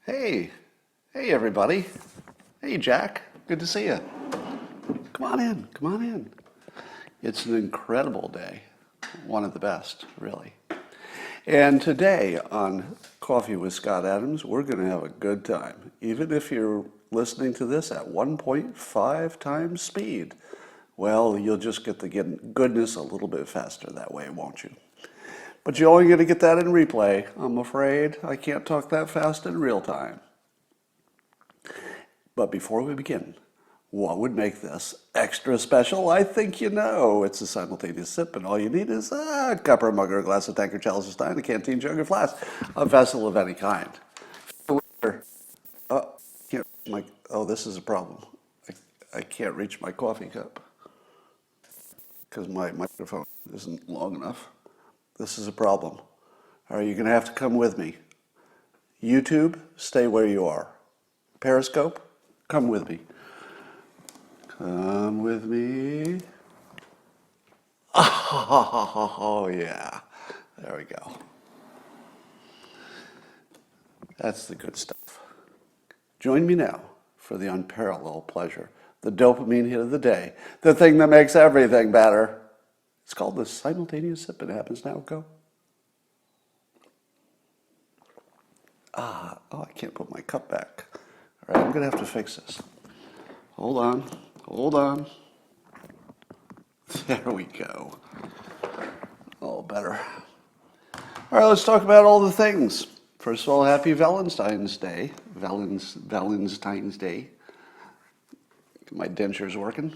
Hey, hey everybody. Hey Jack, good to see you. Come on in, come on in. It's an incredible day, one of the best, really. And today on Coffee with Scott Adams, we're going to have a good time, even if you're listening to this at 1.5 times speed. Well, you'll just get the goodness a little bit faster that way, won't you? But you're only going to get that in replay. I'm afraid I can't talk that fast in real time. But before we begin, what would make this extra special? I think you know. It's a simultaneous sip, and all you need is a cup or a mug or a glass, a tankard, chalice, a stein, a canteen, jug, or flask, a vessel of any kind. This is a problem. I can't reach my coffee cup because my microphone isn't long enough. This is a problem. All right, you're going to have to come with me. YouTube, stay where you are. Periscope, come with me. Come with me. Oh, yeah. There we go. That's the good stuff. Join me now for the unparalleled pleasure, the dopamine hit of the day, the thing that makes everything better. It's called the simultaneous sip. It happens now. Go. I can't put my cup back. All right, I'm going to have to fix this. Hold on. There we go. Oh, better. All right, let's talk about all the things. First of all, happy Valentine's Day. Valentine's Day. My denture's working.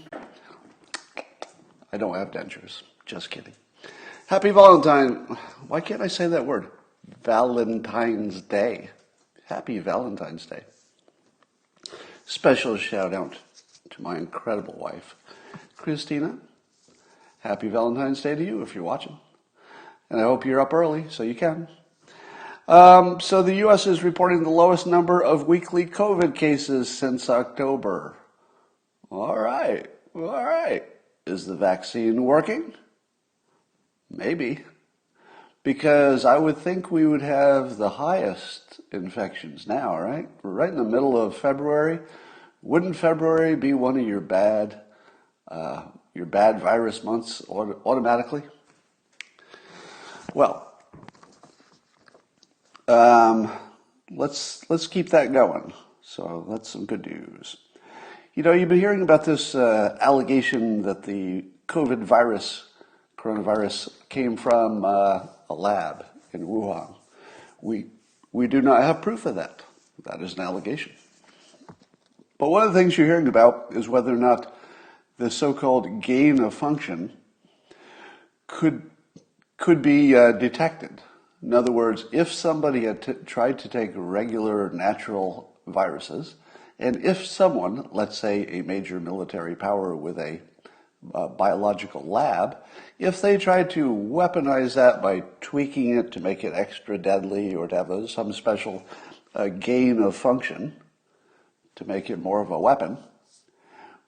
I don't have dentures. Just kidding. Happy Valentine. Why can't I say that word? Valentine's Day. Happy Valentine's Day. Special shout out to my incredible wife, Christina. Happy Valentine's Day to you if you're watching. And I hope you're up early so you can. So the U.S. is reporting the lowest number of weekly COVID cases since October. All right. Is the vaccine working? Maybe. Because I would think we would have the highest infections now, right? We're right in the middle of February. Wouldn't February be one of your bad virus months automatically? Well, let's keep that going. So that's some good news. You know, you've been hearing about this allegation that the coronavirus came from a lab in Wuhan. We do not have proof of that. That is an allegation. But one of the things you're hearing about is whether or not the so-called gain of function could be detected. In other words, if somebody had tried to take regular natural viruses, and if someone, let's say a major military power with a biological lab, if they tried to weaponize that by tweaking it to make it extra deadly or to have some special gain of function to make it more of a weapon,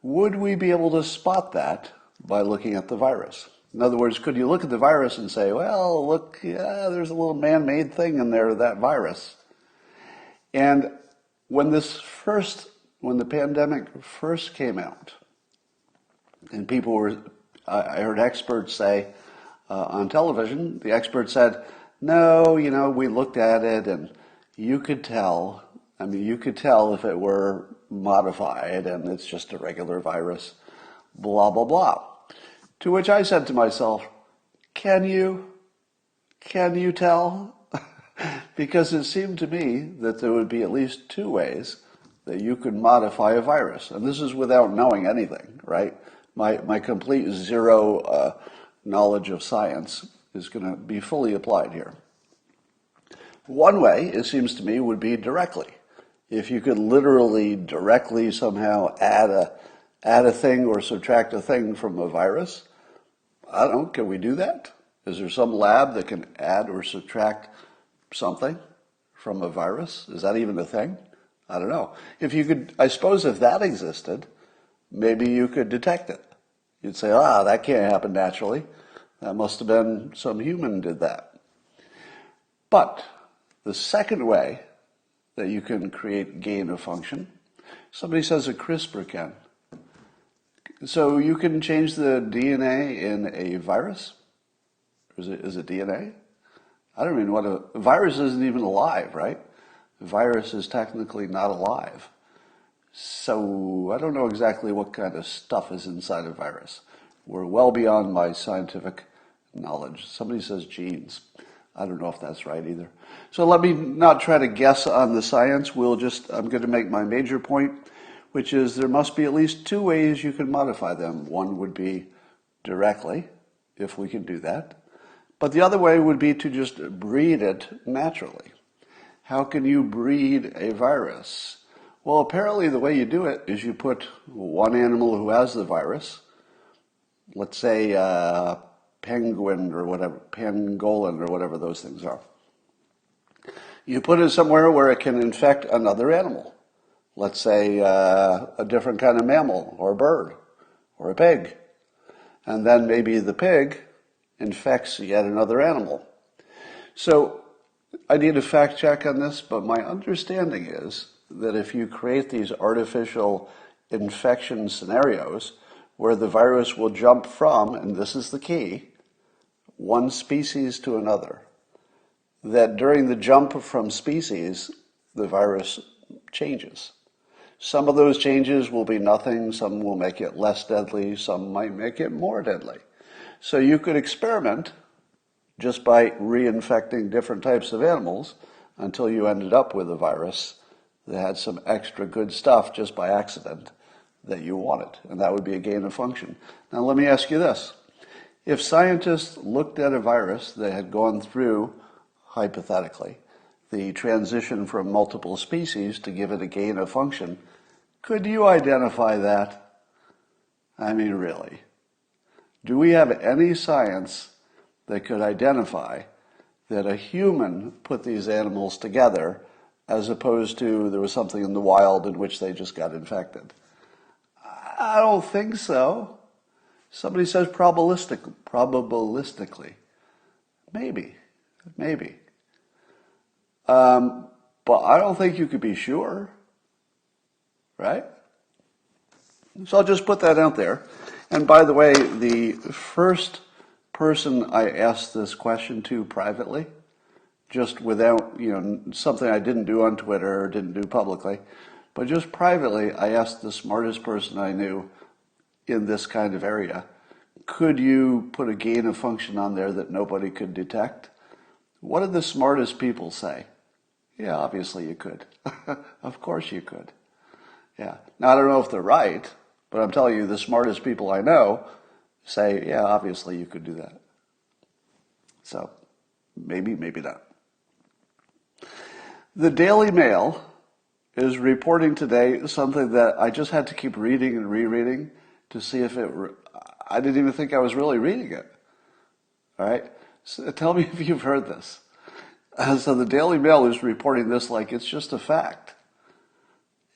would we be able to spot that by looking at the virus? In other words, could you look at the virus and say, well, look, yeah, there's a little man-made thing in there, that virus. And when the pandemic first came out, and I heard experts say on television, the experts said, no, we looked at it and you could tell if it were modified and it's just a regular virus, blah, blah, blah. To which I said to myself, can you tell? Because it seemed to me that there would be at least two ways that you could modify a virus. And this is without knowing anything, right? My complete zero knowledge of science is going to be fully applied here. One way, it seems to me, would be directly. If you could literally directly somehow add a thing or subtract a thing from a virus, I don't know, can we do that? Is there some lab that can add or subtract something from a virus? Is that even a thing? I don't know. If you could, I suppose if that existed, maybe you could detect it. You'd say, that can't happen naturally. That must have been some human did that. But the second way that you can create gain of function, somebody says a CRISPR can. So you can change the DNA in a virus? Is it DNA? I don't even know what a virus isn't even alive, right? A virus is technically not alive. So I don't know exactly what kind of stuff is inside a virus. We're well beyond my scientific knowledge. Somebody says genes. I don't know if that's right either. So let me not try to guess on the science. I'm going to make my major point, which is there must be at least two ways you can modify them. One would be directly, if we can do that. But the other way would be to just breed it naturally. How can you breed a virus? Well, apparently the way you do it is you put one animal who has the virus, let's say penguin or whatever, pangolin or whatever those things are. You put it somewhere where it can infect another animal. Let's say a different kind of mammal or a bird or a pig. And then maybe the pig infects yet another animal. So I need a fact check on this, but my understanding is that if you create these artificial infection scenarios where the virus will jump from, and this is the key, one species to another, that during the jump from species, the virus changes. Some of those changes will be nothing, some will make it less deadly, some might make it more deadly. So you could experiment just by reinfecting different types of animals until you ended up with a virus that had some extra good stuff just by accident that you wanted, and that would be a gain of function. Now let me ask you this. If scientists looked at a virus that had gone through, hypothetically, the transition from multiple species to give it a gain of function, could you identify that? I mean, really? Do we have any science that could identify that a human put these animals together as opposed to there was something in the wild in which they just got infected? I don't think so. Somebody says probabilistically. Maybe. But I don't think you could be sure, right? So I'll just put that out there. And by the way, the first person I asked this question to privately, just without, something I didn't do on Twitter or didn't do publicly, but just privately, I asked the smartest person I knew in this kind of area, could you put a gain of function on there that nobody could detect? What did the smartest people say? Yeah, obviously you could. Of course you could. Yeah. Now, I don't know if they're right, but I'm telling you, the smartest people I know say, yeah, obviously you could do that. So, maybe not. The Daily Mail is reporting today something that I just had to keep reading and rereading to see if I didn't even think I was really reading it. All right? So tell me if you've heard this. So the Daily Mail is reporting this like it's just a fact.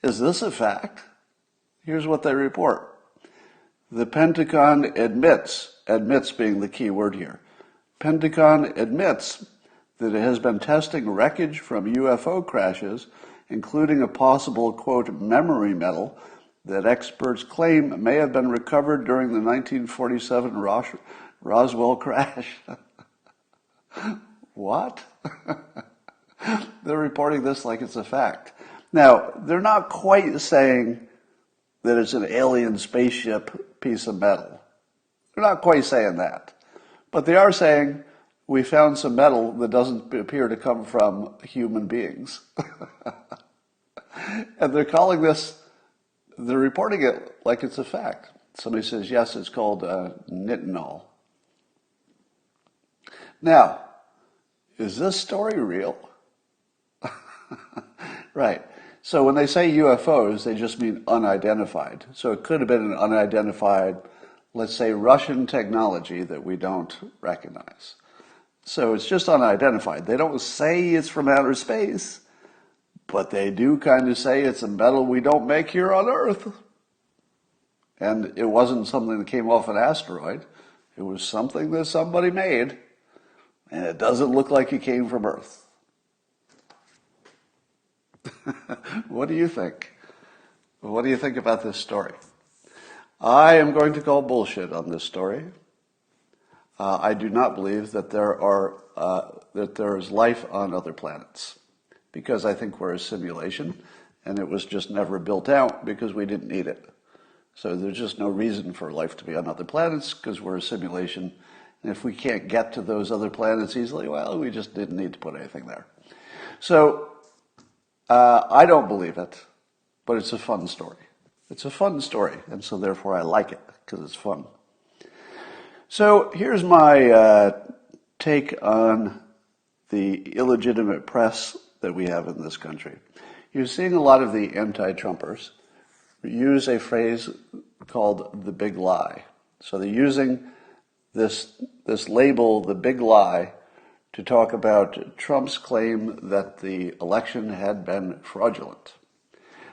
Is this a fact? Here's what they report. The Pentagon admits being the key word here. Pentagon admits that it has been testing wreckage from UFO crashes, including a possible, quote, memory medal that experts claim may have been recovered during the 1947 Roswell crash. What? They're reporting this like it's a fact. Now, they're not quite saying that it's an alien spaceship piece of metal. They're not quite saying that. But they are saying we found some metal that doesn't appear to come from human beings. And they're reporting it like it's a fact. Somebody says, yes, it's called nitinol. Now, is this story real? Right. So when they say UFOs, they just mean unidentified. So it could have been an unidentified, let's say, Russian technology that we don't recognize. So it's just unidentified. They don't say it's from outer space. But they do kind of say it's a metal we don't make here on Earth. And it wasn't something that came off an asteroid. It was something that somebody made. And it doesn't look like it came from Earth. What do you think? What do you think about this story? I am going to call bullshit on this story. I do not believe that there is life on other planets, because I think we're a simulation, and it was just never built out because we didn't need it. So there's just no reason for life to be on other planets because we're a simulation. And if we can't get to those other planets easily, well, we just didn't need to put anything there. So I don't believe it, but it's a fun story. It's a fun story, and so therefore I like it because it's fun. So here's my take on the illegitimate press that we have in this country. You're seeing a lot of the anti-Trumpers use a phrase called the big lie. So they're using this label, the big lie, to talk about Trump's claim that the election had been fraudulent.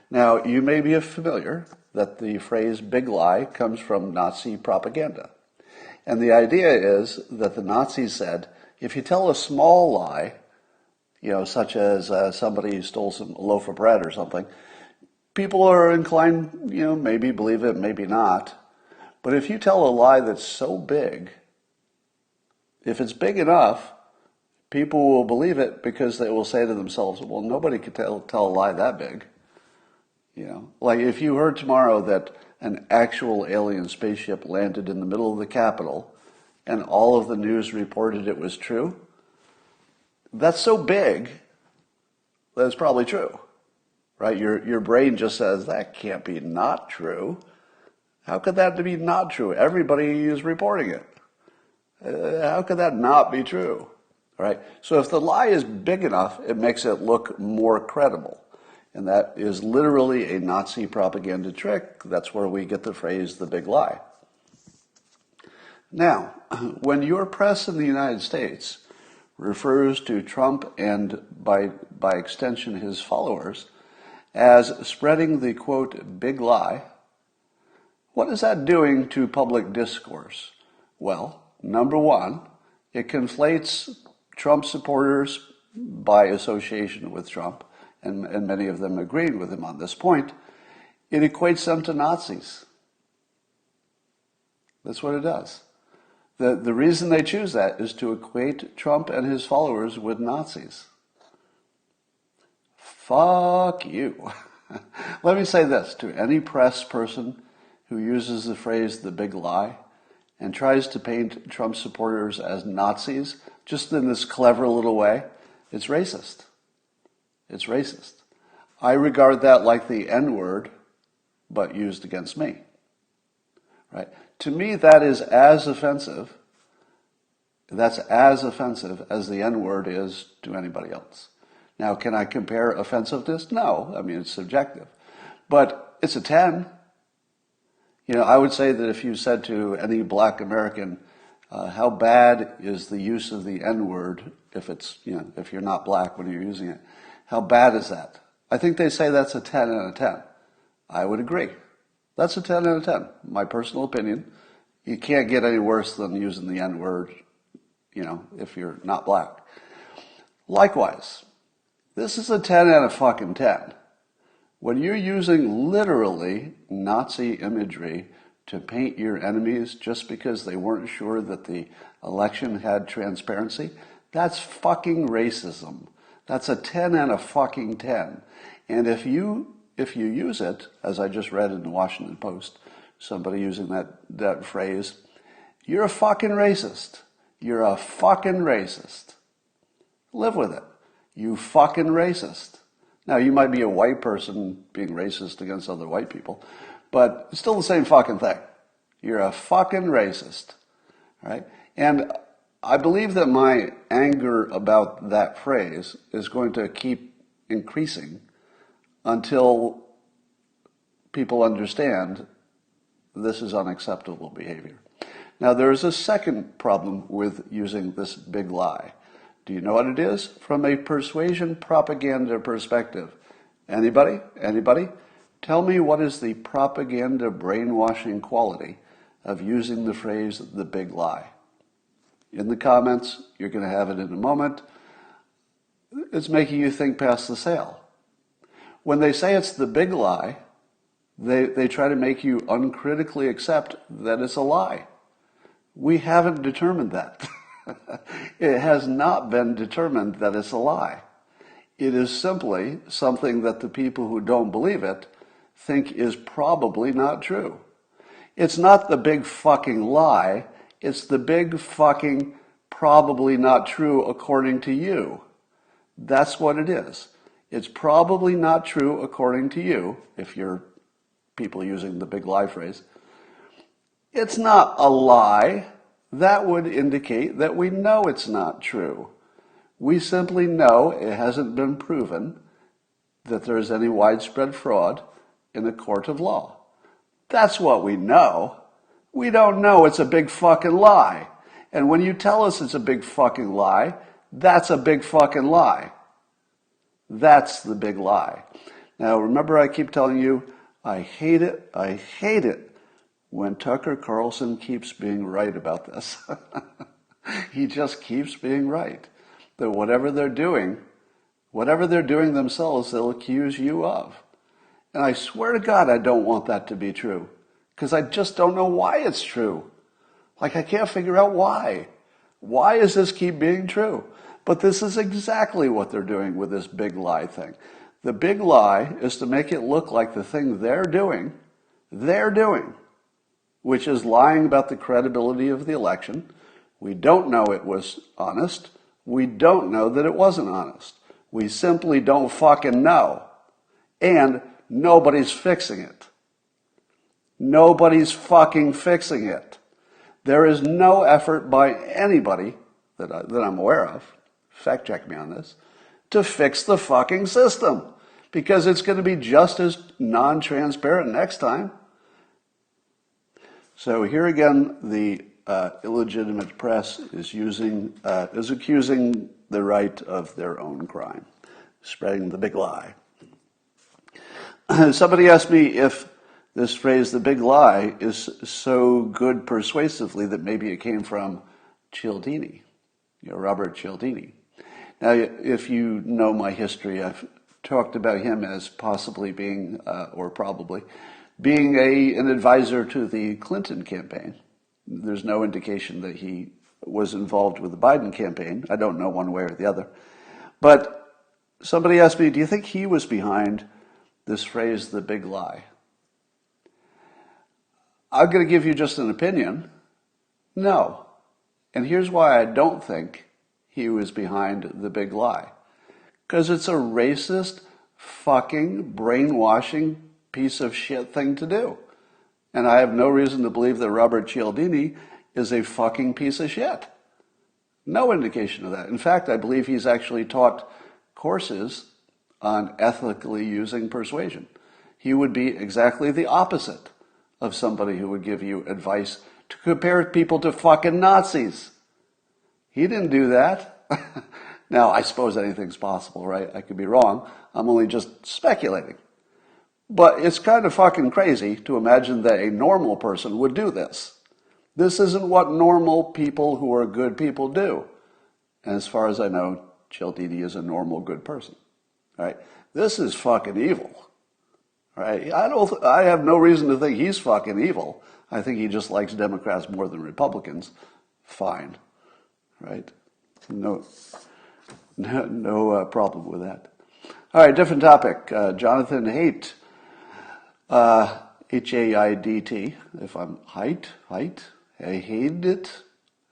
Now, you may be familiar that the phrase big lie comes from Nazi propaganda. And the idea is that the Nazis said, if you tell a small lie, such as somebody stole a loaf of bread or something, people are inclined, maybe believe it, maybe not. But if you tell a lie that's so big, if it's big enough, people will believe it because they will say to themselves, well, nobody could tell a lie that big. Like if you heard tomorrow that an actual alien spaceship landed in the middle of the Capitol and all of the news reported it was true, that's so big that it's probably true, right? Your brain just says, that can't be not true. How could that be not true? Everybody is reporting it. How could that not be true, right? So if the lie is big enough, it makes it look more credible. And that is literally a Nazi propaganda trick. That's where we get the phrase, the big lie. Now, when your press in the United States refers to Trump and, by extension, his followers, as spreading the, quote, big lie, what is that doing to public discourse? Well, number one, it conflates Trump supporters by association with Trump, and many of them agreeing with him on this point. It equates them to Nazis. That's what it does. The reason they choose that is to equate Trump and his followers with Nazis. Fuck you. Let me say this to any press person who uses the phrase the big lie and tries to paint Trump supporters as Nazis, just in this clever little way. It's racist. It's racist. I regard that like the N-word, but used against me. Right? To me, that is as offensive. That's as offensive as the N-word is to anybody else. Now, can I compare offensiveness? No. I mean, it's subjective. But it's a 10. I would say that if you said to any black American, how bad is the use of the N-word if you're not black when you're using it, how bad is that? I think they say that's a 10 out of 10. I would agree. That's a 10 out of 10. My personal opinion. You can't get any worse than using the N-word, if you're not black. Likewise, this is a 10 out of fucking 10. When you're using literally Nazi imagery to paint your enemies just because they weren't sure that the election had transparency, that's fucking racism. That's a 10 out of fucking 10. And if you use it, as I just read in the Washington Post, somebody using that phrase, you're a fucking racist. You're a fucking racist. Live with it. You fucking racist. Now, you might be a white person being racist against other white people, but it's still the same fucking thing. You're a fucking racist. Right? And I believe that my anger about that phrase is going to keep increasing until people understand this is unacceptable behavior. Now, there is a second problem with using this big lie. Do you know what it is? From a persuasion propaganda perspective. Anybody? Anybody? Tell me what is the propaganda brainwashing quality of using the phrase the big lie. In the comments, you're going to have it in a moment. It's making you think past the sale. When they say it's the big lie, they try to make you uncritically accept that it's a lie. We haven't determined that. It has not been determined that it's a lie. It is simply something that the people who don't believe it think is probably not true. It's not the big fucking lie. It's the big fucking probably not true according to you. That's what it is. It's probably not true according to you, if you're people using the big lie phrase. It's not a lie. That would indicate that we know it's not true. We simply know it hasn't been proven that there is any widespread fraud in a court of law. That's what we know. We don't know it's a big fucking lie. And when you tell us it's a big fucking lie, that's a big fucking lie. That's the big lie. Now, remember, I keep telling you, I hate it when Tucker Carlson keeps being right about this. He just keeps being right. That whatever they're doing themselves, they'll accuse you of. And I swear to God, I don't want that to be true. Because I just don't know why it's true. Like, I can't figure out why. Why does this keep being true? But this is exactly what they're doing with this big lie thing. The big lie is to make it look like the thing they're doing, which is lying about the credibility of the election. We don't know it was honest. We don't know that it wasn't honest. We simply don't fucking know. And nobody's fixing it. Nobody's fucking fixing it. There is no effort by anybody that I'm aware of, fact check me on this, to fix the fucking system. Because it's going to be just as non-transparent next time. So here again, the illegitimate press is accusing the right of their own crime, spreading the big lie. Somebody asked me if this phrase, the big lie, is so good persuasively that maybe it came from Cialdini, Robert Cialdini. Now, if you know my history, I've talked about him as possibly being, or probably, being an advisor to the Clinton campaign. There's no indication that he was involved with the Biden campaign. I don't know one way or the other. But somebody asked me, do you think he was behind this phrase, the big lie? I'm going to give you just an opinion. No. And here's why I don't think he was behind the big lie. Because it's a racist, fucking, brainwashing piece of shit thing to do. And I have no reason to believe that Robert Cialdini is a fucking piece of shit. No indication of that. In fact, I believe he's actually taught courses on ethically using persuasion. He would be exactly the opposite of somebody who would give you advice to compare people to fucking Nazis. He didn't do that. Now, I suppose anything's possible, right? I could be wrong. I'm only just speculating. But it's kind of fucking crazy to imagine that a normal person would do this. This isn't what normal people who are good people do. And as far as I know, Cialdini is a normal good person. Right? This is fucking evil. Right? I have no reason to think he's fucking evil. I think he just likes Democrats more than Republicans. Fine. Right? No problem with that. All right, different topic. Jonathan Haidt, H-A-I-D-T, if I'm Haidt, Haidt,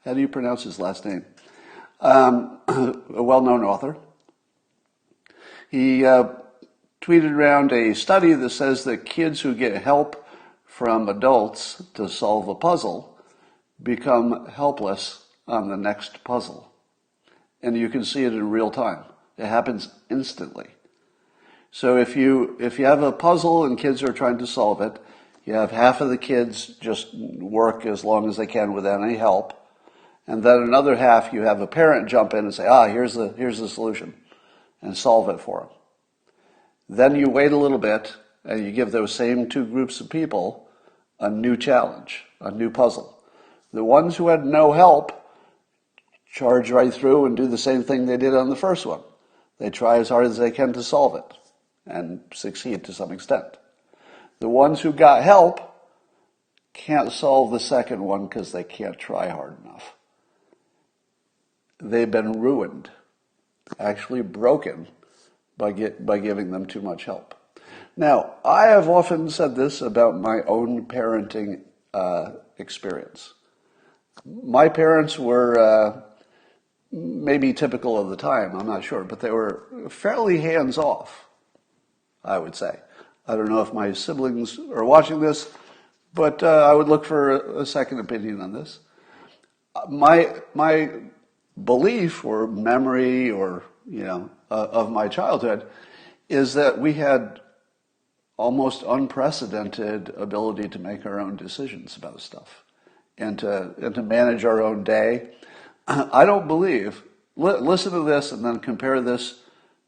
how do you pronounce his last name? A well-known author. He tweeted around a study that says that kids who get help from adults to solve a puzzle become helpless on the next puzzle. And you can see it in real time. It happens instantly. So if you have a puzzle and kids are trying to solve it, you have half of the kids just work as long as they can without any help, And then another half, you have a parent jump in and say, here's the solution, and solve it for them. Then you wait a little bit, and you give those same two groups of people a new challenge, a new puzzle. The ones who had no help charge right through and do the same thing they did on the first one. They try as hard as they can to solve it and succeed to some extent. The ones who got help can't solve the second one because they can't try hard enough. They've been ruined, actually broken, by giving them too much help. Now, I have often said this about my own parenting experience. My parents were maybe typical of the time, I'm not sure, but they were fairly hands-off, I would say. I don't know if my siblings are watching this, but I would look for a second opinion on this. My belief or memory or, of my childhood is that we had almost unprecedented ability to make our own decisions about stuff and to manage our own day. I don't believe, listen to this and then compare this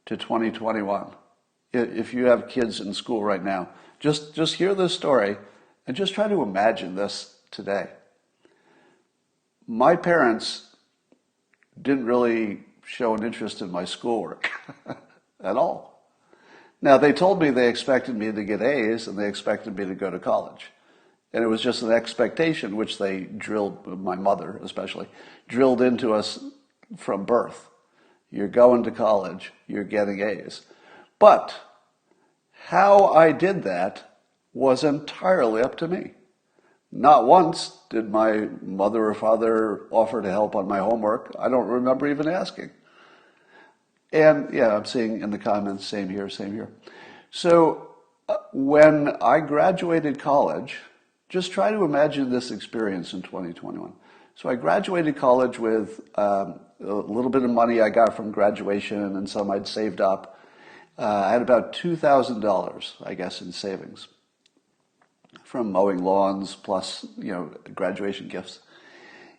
to 2021. If you have kids in school right now, just hear this story and just try to imagine this today. My parents didn't really show an interest in my schoolwork at all. Now, they told me they expected me to get A's and they expected me to go to college. And it was just an expectation which they drilled, my mother especially, drilled into us from birth. You're going to college, you're getting A's. But how I did that was entirely up to me. Not once did my mother or father offer to help on my homework. I don't remember even asking. And yeah, I'm seeing in the comments, same here, same here. So when I graduated college, just try to imagine this experience in 2021. So I graduated college with a little bit of money I got from graduation and some I'd saved up. I had about $2,000, I guess, in savings from mowing lawns plus, graduation gifts.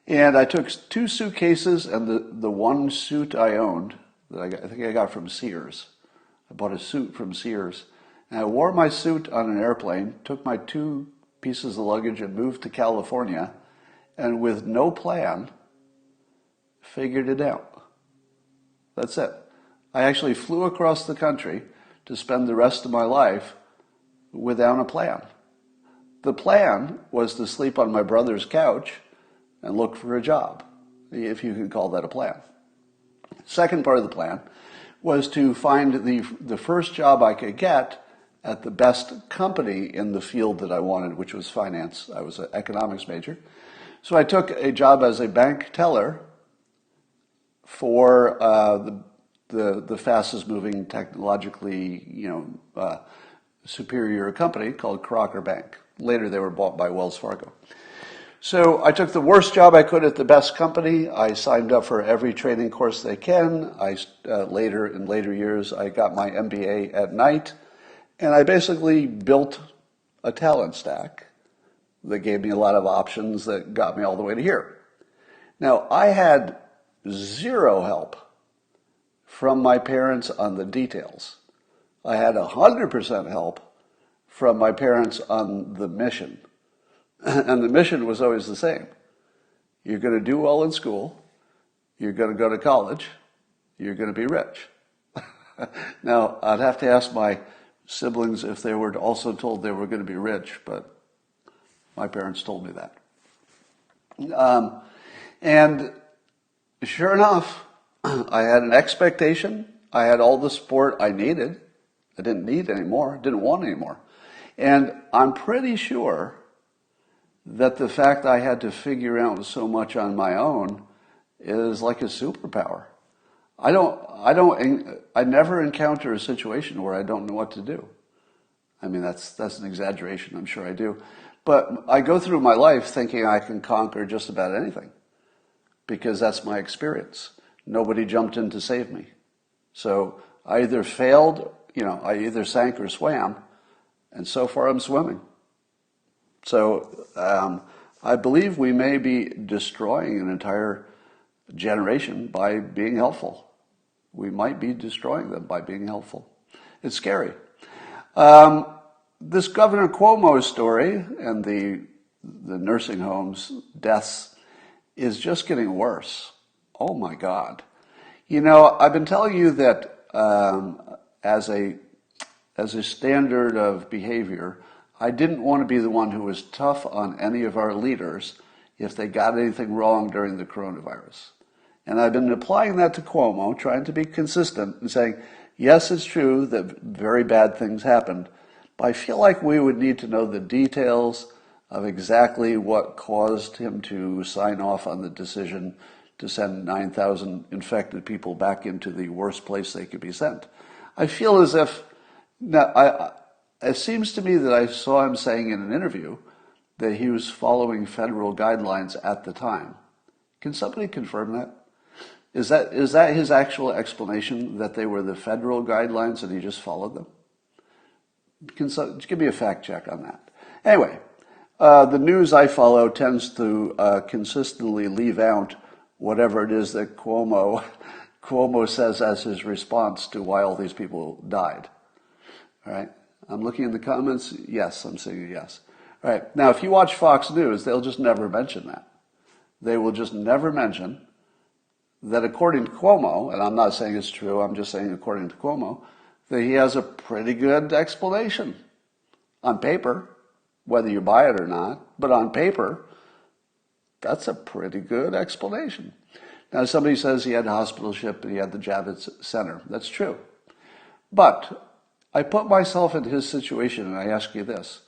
And I took 2 suitcases and the one suit I owned that I think I got from Sears. I bought a suit from Sears. And I wore my suit on an airplane, took my 2 pieces of luggage and moved to California, and with no plan, figured it out. That's it. I actually flew across the country to spend the rest of my life without a plan. The plan was to sleep on my brother's couch and look for a job, if you could call that a plan. Second part of the plan was to find the first job I could get at the best company in the field that I wanted, which was finance. I was an economics major. So I took a job as a bank teller for the fastest moving, technologically, superior company called Crocker Bank. Later they were bought by Wells Fargo. So I took the worst job I could at the best company. I signed up for every training course they can. In later years, I got my MBA at night. And I basically built a talent stack that gave me a lot of options that got me all the way to here. Now, I had zero help from my parents on the details. I had 100% help from my parents on the mission. And the mission was always the same. You're going to do well in school. You're going to go to college. You're going to be rich. Now, I'd have to ask my siblings if they were also told they were going to be rich, but my parents told me that. And sure enough, I had an expectation. I had all the support I needed. I didn't need any more, didn't want any more. And I'm pretty sure that the fact I had to figure out so much on my own is like a superpower. I never encounter a situation where I don't know what to do. I mean, that's an exaggeration, I'm sure I do. But I go through my life thinking I can conquer just about anything because that's my experience. Nobody jumped in to save me. So I either failed, I either sank or swam, and so far I'm swimming. So I believe we may be destroying an entire generation by being helpful. We might be destroying them by being helpful. It's scary. This Governor Cuomo story and the nursing homes deaths is just getting worse. Oh my God. You know, I've been telling you that as a standard of behavior, I didn't want to be the one who was tough on any of our leaders if they got anything wrong during the coronavirus. And I've been applying that to Cuomo, trying to be consistent and saying, yes, it's true that very bad things happened, but I feel like we would need to know the details of exactly what caused him to sign off on the decision to send 9,000 infected people back into the worst place they could be sent. I feel as if, now, it seems to me that I saw him saying in an interview that he was following federal guidelines at the time. Can somebody confirm that? Is that his actual explanation, that they were the federal guidelines and he just followed them? Give me a fact check on that. Anyway, the news I follow tends to consistently leave out whatever it is that Cuomo says as his response to why all these people died. All right? I'm looking in the comments. Yes, I'm saying a yes. All right. Now, if you watch Fox News, they'll just never mention that. They will just never mention that according to Cuomo, and I'm not saying it's true, I'm just saying according to Cuomo, that he has a pretty good explanation on paper, whether you buy it or not, but on paper, that's a pretty good explanation. Now, somebody says he had hospitalship and he had the Javits Center. That's true. But I put myself in his situation and I ask you this.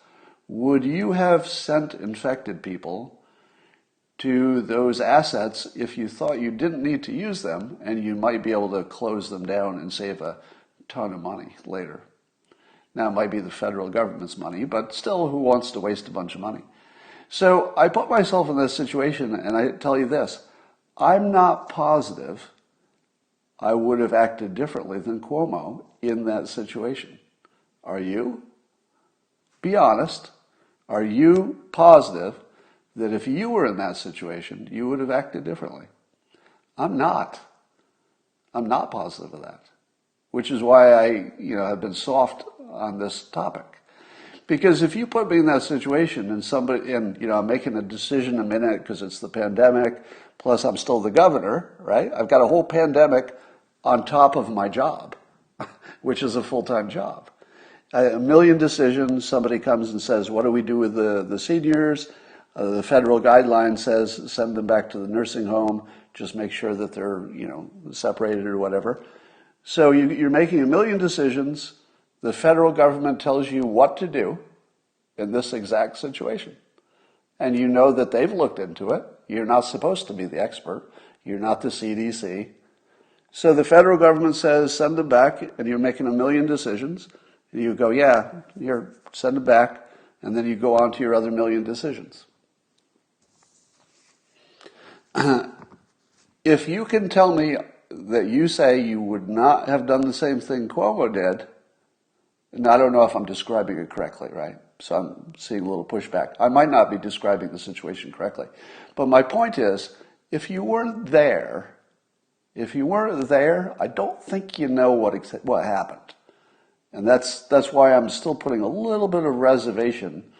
Would you have sent infected people to those assets if you thought you didn't need to use them and you might be able to close them down and save a ton of money later? Now, it might be the federal government's money, but still, who wants to waste a bunch of money? So I put myself in this situation and I tell you this. I'm not positive I would have acted differently than Cuomo in that situation. Are you? Be honest. Are you positive that if you were in that situation, you would have acted differently? I'm not. I'm not positive of that, which is why I, have been soft on this topic. Because if you put me in that situation and I'm making a decision a minute because it's the pandemic, plus I'm still the governor, right? I've got a whole pandemic on top of my job, which is a full-time job. A million decisions. Somebody comes and says, what do we do with the seniors? The federal guideline says send them back to the nursing home. Just make sure that they're, separated or whatever. So you're making a million decisions. The federal government tells you what to do in this exact situation. And you know that they've looked into it. You're not supposed to be the expert. You're not the CDC. So the federal government says send them back, and you're making a million decisions. And you go, yeah, here, send them back. And then you go on to your other million decisions. If you can tell me that you say you would not have done the same thing Cuomo did, and I don't know if I'm describing it correctly, right? So I'm seeing a little pushback. I might not be describing the situation correctly. But my point is, if you weren't there, I don't think you know what happened. And that's why I'm still putting a little bit of reservation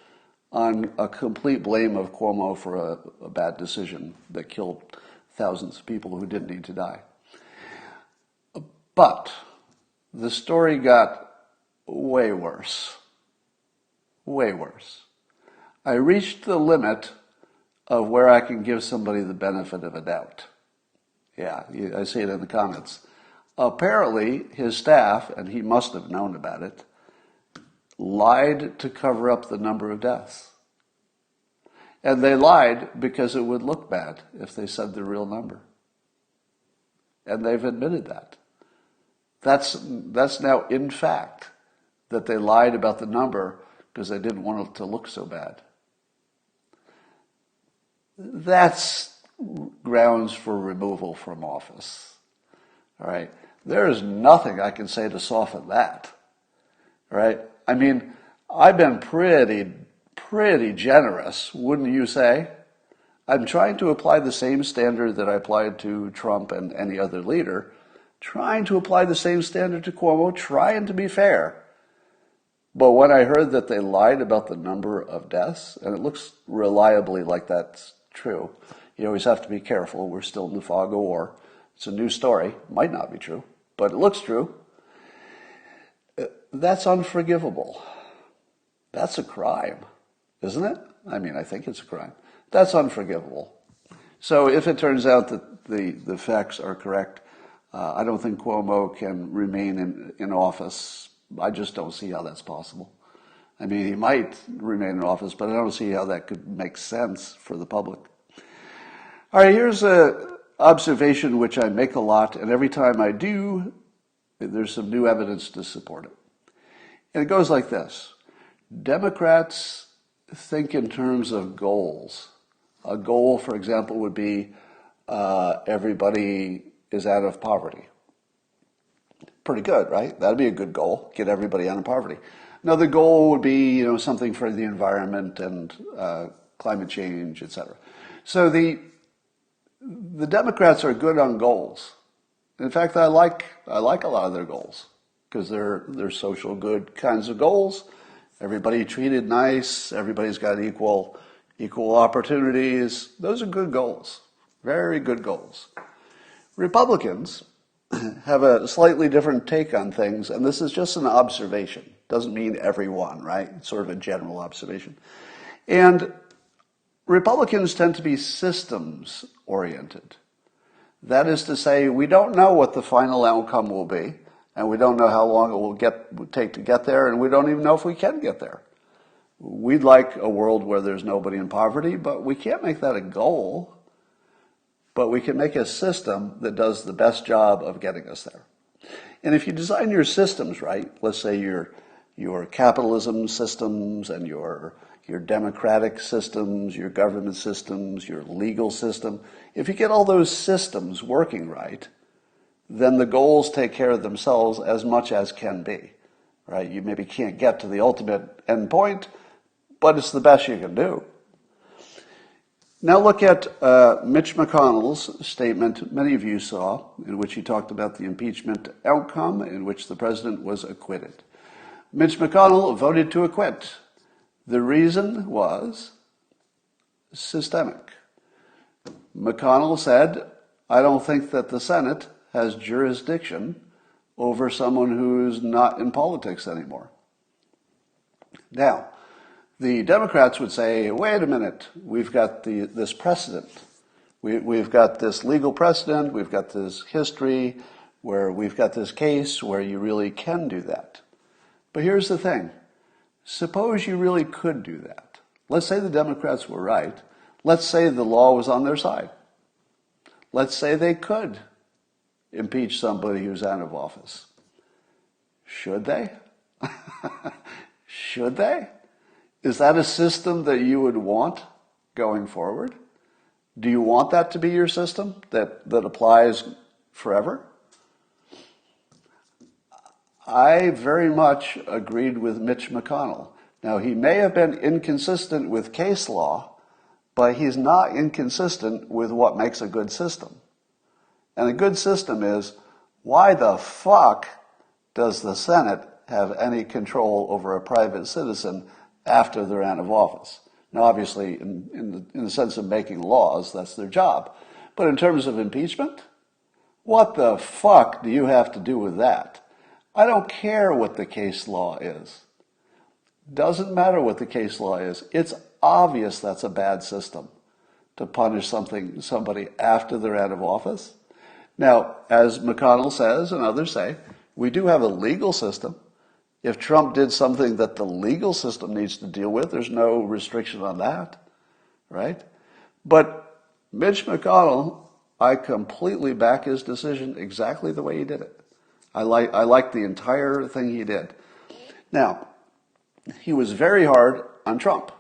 on a complete blame of Cuomo for a bad decision that killed thousands of people who didn't need to die. But the story got way worse. Way worse. I reached the limit of where I can give somebody the benefit of a doubt. Yeah, I see it in the comments. Apparently, his staff, and he must have known about it, lied to cover up the number of deaths. And they lied because it would look bad if they said the real number. And they've admitted that. That's now in fact that they lied about the number because they didn't want it to look so bad. That's grounds for removal from office. All right. There is nothing I can say to soften that. All right. I mean, I've been pretty generous, wouldn't you say? I'm trying to apply the same standard that I applied to Trump and any other leader, trying to apply the same standard to Cuomo, trying to be fair. But when I heard that they lied about the number of deaths, and it looks reliably like that's true, you always have to be careful. We're still in the fog of war. It's a new story. Might not be true, but it looks true. That's unforgivable. That's a crime, isn't it? I mean, I think it's a crime. That's unforgivable. So if it turns out that the facts are correct, I don't think Cuomo can remain in office. I just don't see how that's possible. I mean, he might remain in office, but I don't see how that could make sense for the public. All right, here's an observation which I make a lot, and every time I do, there's some new evidence to support it. And it goes like this. Democrats think in terms of goals. A goal, for example, would be everybody is out of poverty. Pretty good, right? That'd be a good goal, get everybody out of poverty. Another goal would be, something for the environment and climate change, etc. So the Democrats are good on goals. In fact, I like a lot of their goals because they're social good kinds of goals. Everybody treated nice. Everybody's got equal opportunities. Those are good goals, very good goals. Republicans have a slightly different take on things, and this is just an observation. Doesn't mean everyone, right? It's sort of a general observation. And Republicans tend to be systems oriented. That is to say, we don't know what the final outcome will be, and we don't know how long it will take to get there, and we don't even know if we can get there. We'd like a world where there's nobody in poverty, but we can't make that a goal. But we can make a system that does the best job of getting us there. And if you design your systems right, let's say your capitalism systems and your democratic systems, your government systems, your legal system, if you get all those systems working right, then the goals take care of themselves as much as can be, right? You maybe can't get to the ultimate end point, but it's the best you can do. Now look at Mitch McConnell's statement, many of you saw, in which he talked about the impeachment outcome in which the president was acquitted. Mitch McConnell voted to acquit. The reason was systemic. McConnell said, I don't think that the Senate has jurisdiction over someone who's not in politics anymore. Now, the Democrats would say, wait a minute, we've got this precedent. We've got this legal precedent, we've got this history where we've got this case where you really can do that. But here's the thing. Suppose you really could do that. Let's say the Democrats were right. Let's say the law was on their side. Let's say they could impeach somebody who's out of office. Should they? Should they? Is that a system that you would want going forward? Do you want that to be your system that applies forever? I very much agreed with Mitch McConnell. Now, he may have been inconsistent with case law, but he's not inconsistent with what makes a good system. And a good system is, why the fuck does the Senate have any control over a private citizen after they're out of office? Now, obviously, in the sense of making laws, that's their job. But in terms of impeachment, what the fuck do you have to do with that? I don't care what the case law is. Doesn't matter what the case law is. It's obvious that's a bad system to punish somebody after they're out of office. Now, as McConnell says and others say, we do have a legal system. If Trump did something that the legal system needs to deal with, there's no restriction on that, right? But Mitch McConnell, I completely back his decision exactly the way he did it. I like the entire thing he did. Now, he was very hard on Trump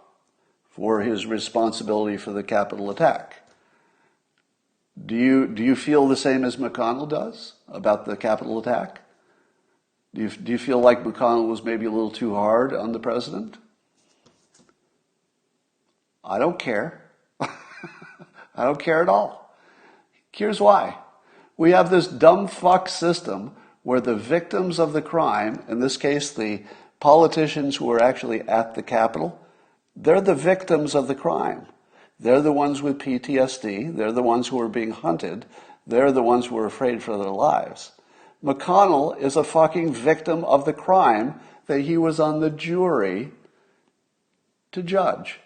for his responsibility for the Capitol attack. Do you feel the same as McConnell does about the Capitol attack? Do you feel like McConnell was maybe a little too hard on the president? I don't care. I don't care at all. Here's why. We have this dumb fuck system where the victims of the crime, in this case the politicians who were actually at the Capitol, they're the victims of the crime. They're the ones with PTSD. They're the ones who are being hunted. They're the ones who are afraid for their lives. McConnell is a fucking victim of the crime that he was on the jury to judge.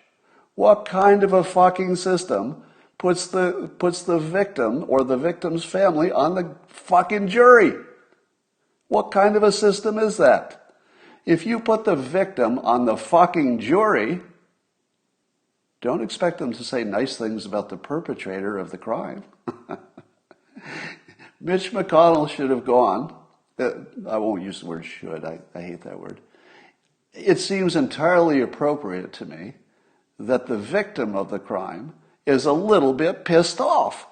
What kind of a fucking system puts the victim or the victim's family on the fucking jury? What kind of a system is that? If you put the victim on the fucking jury, don't expect them to say nice things about the perpetrator of the crime. Mitch McConnell should have gone. I won't use the word should. I hate that word. It seems entirely appropriate to me that the victim of the crime is a little bit pissed off.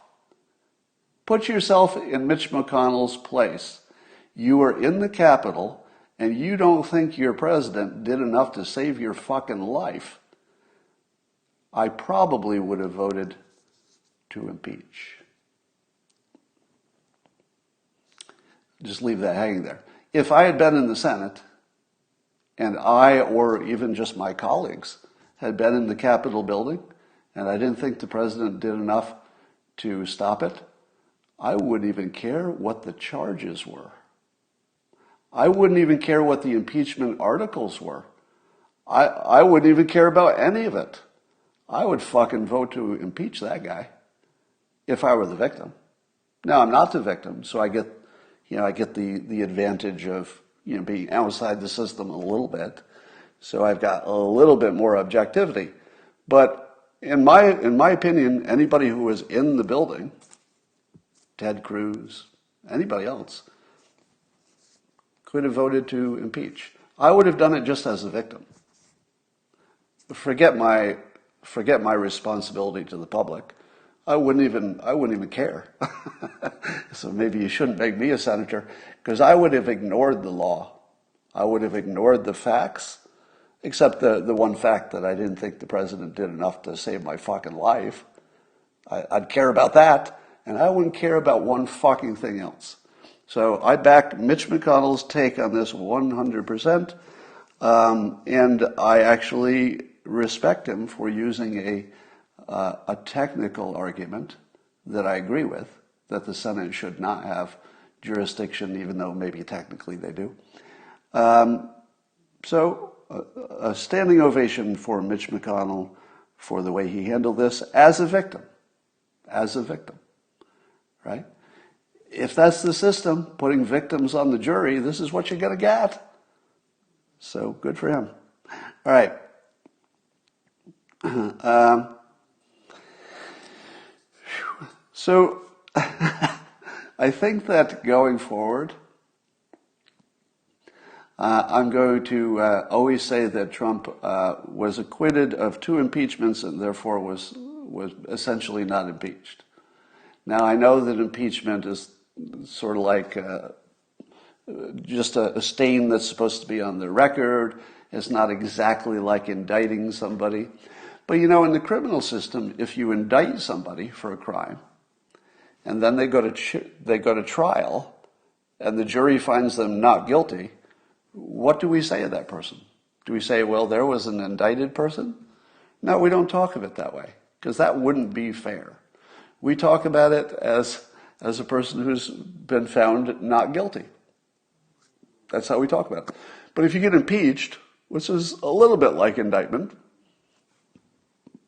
Put yourself in Mitch McConnell's place. You are in the Capitol and you don't think your president did enough to save your fucking life. I probably would have voted to impeach. Just leave that hanging there. If I had been in the Senate, and I, or even just my colleagues, had been in the Capitol building, and I didn't think the president did enough to stop it, I wouldn't even care what the charges were. I wouldn't even care what the impeachment articles were. I wouldn't even care about any of it. I would fucking vote to impeach that guy if I were the victim. Now, I'm not the victim, so I get the advantage of, being outside the system a little bit. So I've got a little bit more objectivity. But in my opinion, anybody who was in the building, Ted Cruz, anybody else, could have voted to impeach. I would have done it just as a victim. Forget my responsibility to the public. I wouldn't even care. So maybe you shouldn't make me a senator, because I would have ignored the law. I would have ignored the facts, except the one fact that I didn't think the president did enough to save my fucking life. I'd care about that, and I wouldn't care about one fucking thing else. So I back Mitch McConnell's take on this 100%, and I actually respect him for using a technical argument that I agree with, that the Senate should not have jurisdiction, even though maybe technically they do. So a standing ovation for Mitch McConnell for the way he handled this as a victim, right? If that's the system, putting victims on the jury, this is what you're going to get. So good for him. All right. So I think that going forward, I'm going to always say that Trump was acquitted of 2 impeachments and therefore was essentially not impeached. Now, I know that impeachment is sort of like just a stain that's supposed to be on the record. It's not exactly like indicting somebody. But in the criminal system, if you indict somebody for a crime, and then they go to trial, and the jury finds them not guilty, what do we say of that person? Do we say, well, there was an indicted person? No, we don't talk of it that way, because that wouldn't be fair. We talk about it as a person who's been found not guilty. That's how we talk about it. But if you get impeached, which is a little bit like indictment,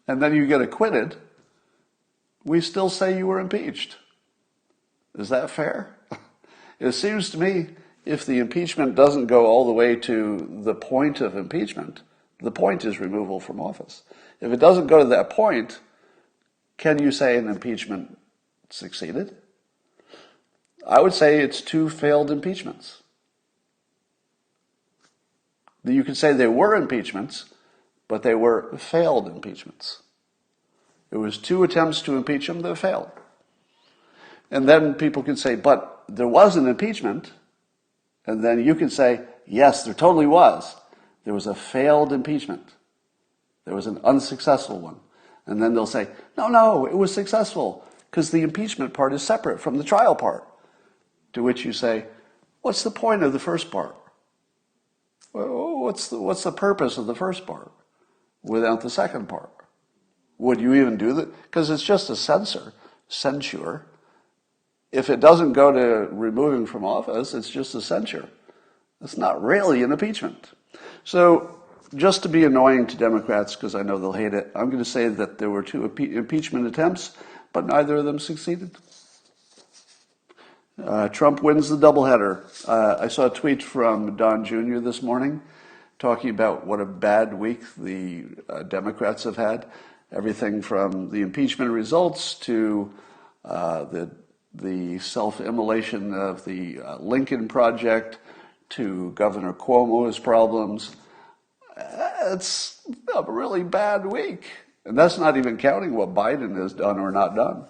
and then you get acquitted, we still say you were impeached. Is that fair? It seems to me if the impeachment doesn't go all the way to the point of impeachment, the point is removal from office. If it doesn't go to that point, can you say an impeachment succeeded? I would say it's 2 failed impeachments. You could say they were impeachments, but they were failed impeachments. It was 2 attempts to impeach him that failed. And then people can say, but there was an impeachment. And then you can say, yes, there totally was. There was a failed impeachment. There was an unsuccessful one. And then they'll say, no, it was successful because the impeachment part is separate from the trial part. To which you say, what's the point of the first part? What's the purpose of the first part without the second part? Would you even do that? Because it's just a censure. If it doesn't go to removing from office, it's just a censure. It's not really an impeachment. So just to be annoying to Democrats, because I know they'll hate it, I'm going to say that there were 2 impeachment attempts, but neither of them succeeded. Trump wins the doubleheader. I saw a tweet from Don Jr. this morning talking about what a bad week the Democrats have had. Everything from the impeachment results to the self-immolation of the Lincoln Project to Governor Cuomo's problems. It's a really bad week. And that's not even counting what Biden has done or not done.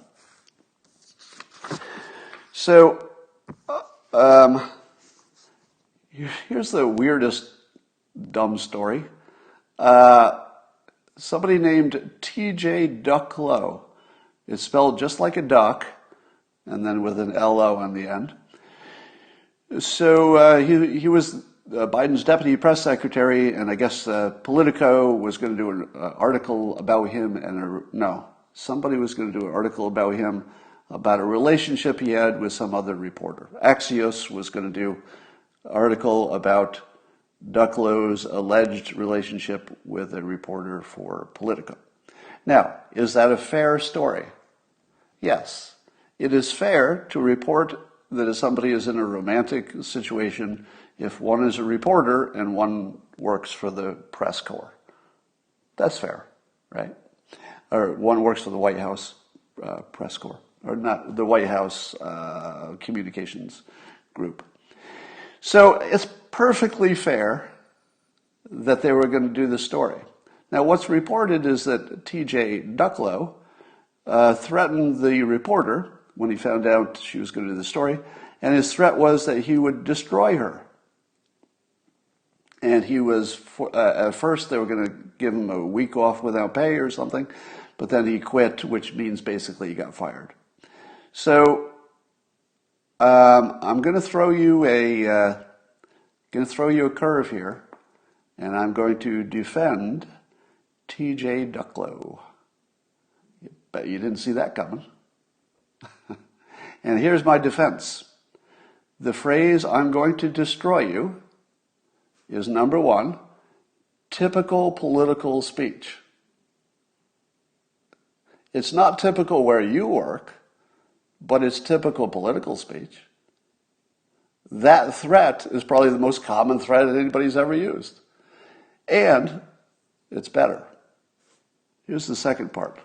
So, here's the weirdest dumb story. Somebody named TJ Ducklow. It's spelled just like a duck, and then with an L-O on the end. So he was Biden's deputy press secretary, and I guess Politico was going to do an article about him, somebody was going to do an article about him about a relationship he had with some other reporter. Axios was going to do an article about Ducklow's alleged relationship with a reporter for Politico. Now, is that a fair story? Yes. It is fair to report that if somebody is in a romantic situation, if one is a reporter and one works for the press corps. That's fair, right? Or one works for the White House press corps, or not the White House communications group. So it's perfectly fair that they were going to do this story. Now, what's reported is that TJ Ducklow threatened the reporter when he found out she was going to do the story, and his threat was that he would destroy her. And he was, at first they were going to give him a week off without pay or something, but then he quit, which means basically he got fired. So I'm going to throw you a curve here, and I'm going to defend TJ Ducklow. Bet you didn't see that coming. And here's my defense. The phrase, "I'm going to destroy you," is, number one, typical political speech. It's not typical where you work, but it's typical political speech. That threat is probably the most common threat that anybody's ever used. And it's better. Here's the second part.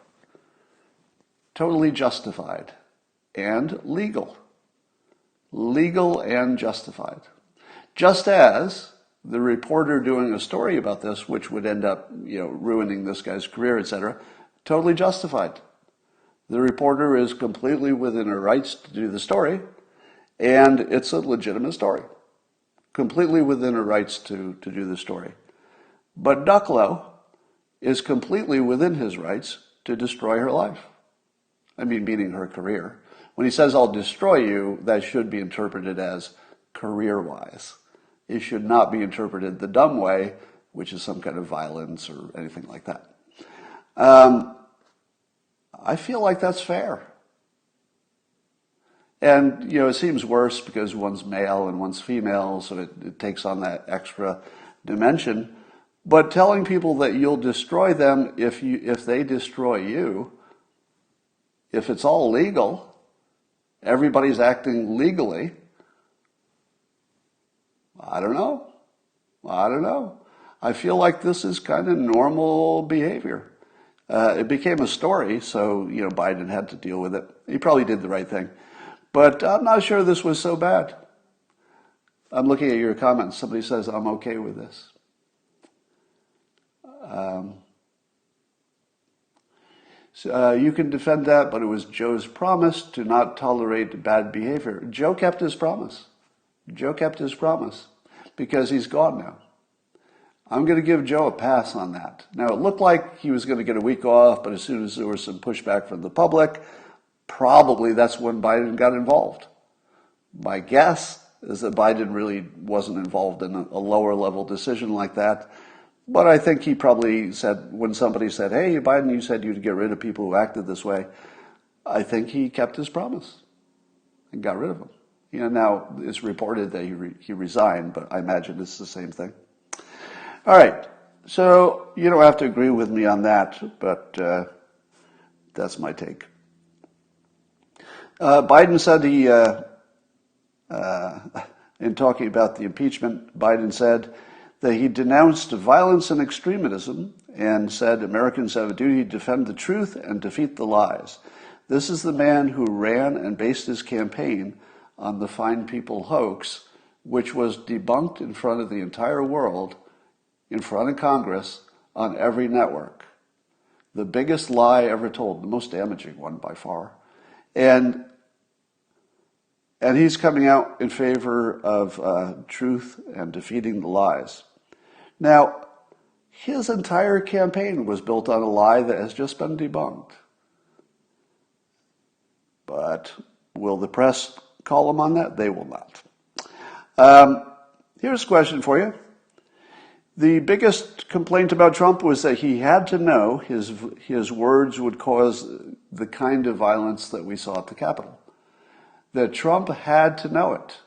Totally justified and legal. Legal and justified. Just as the reporter doing a story about this, which would end up, ruining this guy's career, etc., totally justified. The reporter is completely within her rights to do the story, and it's a legitimate story. Completely within her rights to do the story. But Ducklow is completely within his rights to destroy her life. Meaning her career. When he says, "I'll destroy you," that should be interpreted as career-wise. It should not be interpreted the dumb way, which is some kind of violence or anything like that. I feel like that's fair. And, it seems worse because one's male and one's female, so it takes on that extra dimension. But telling people that you'll destroy them if they destroy you, if it's all legal, everybody's acting legally, I don't know. I feel like this is kind of normal behavior. It became a story, so, Biden had to deal with it. He probably did the right thing. But I'm not sure this was so bad. I'm looking at your comments. Somebody says, "I'm okay with this." You can defend that, but it was Joe's promise to not tolerate bad behavior. Joe kept his promise. Joe kept his promise because he's gone now. I'm going to give Joe a pass on that. Now, it looked like he was going to get a week off, but as soon as there was some pushback from the public, probably that's when Biden got involved. My guess is that Biden really wasn't involved in a lower level decision like that. But I think he probably said, when somebody said, hey, Biden, you said you'd get rid of people who acted this way, I think he kept his promise and got rid of them. Now it's reported that he resigned, but I imagine it's the same thing. All right, so you don't have to agree with me on that, but that's my take. Biden said in talking about the impeachment, Biden said that he denounced violence and extremism and said Americans have a duty to defend the truth and defeat the lies. This is the man who ran and based his campaign on the Fine People hoax, which was debunked in front of the entire world, in front of Congress, on every network. The biggest lie ever told, the most damaging one by far. And he's coming out in favor of truth and defeating the lies. Now, his entire campaign was built on a lie that has just been debunked. But will the press call him on that? They will not. Here's a question for you. The biggest complaint about Trump was that he had to know his words would cause the kind of violence that we saw at the Capitol. That Trump had to know it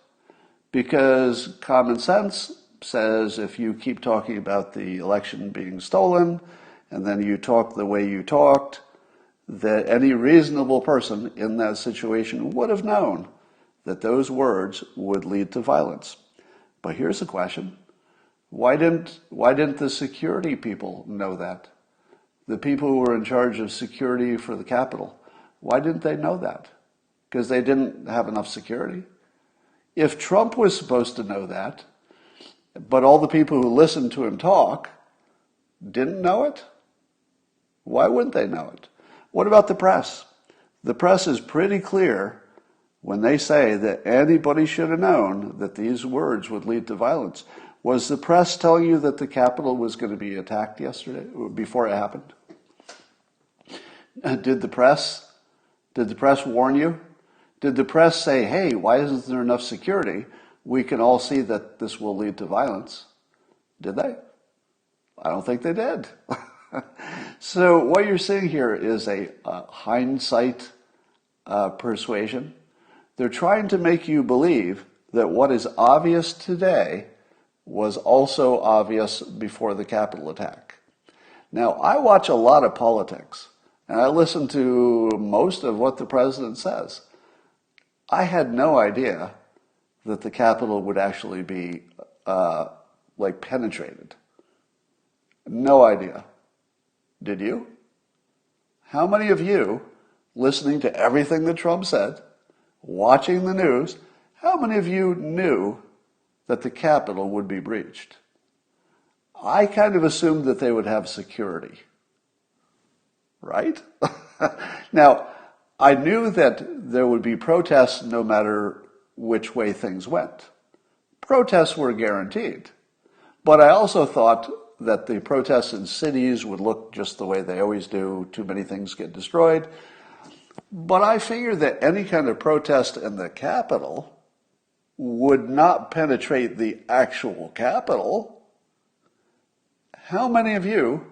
because common sense says if you keep talking about the election being stolen and then you talk the way you talked, that any reasonable person in that situation would have known that those words would lead to violence. But here's the question. Why didn't the security people know that? The people who were in charge of security for the Capitol, why didn't they know that? Because they didn't have enough security? If Trump was supposed to know that, but all the people who listened to him talk didn't know it, why wouldn't they know it? What about the press? The press is pretty clear when they say that anybody should have known that these words would lead to violence. Was the press telling you that the Capitol was going to be attacked yesterday, before it happened? Did the press warn you? Did the press say, hey, why isn't there enough security? We can all see that this will lead to violence. Did they? I don't think they did. So what you're seeing here is a hindsight persuasion. They're trying to make you believe that what is obvious today was also obvious before the Capitol attack. Now, I watch a lot of politics, and I listen to most of what the president says. I had no idea that the Capitol would actually be penetrated. No idea. Did you? How many of you, listening to everything that Trump said, watching the news, how many of you knew that the Capitol would be breached? I kind of assumed that they would have security. Right? Now, I knew that there would be protests no matter which way things went. Protests were guaranteed. But I also thought that the protests in cities would look just the way they always do. Too many things get destroyed. But I figured that any kind of protest in the Capitol would not penetrate the actual Capitol. How many of you,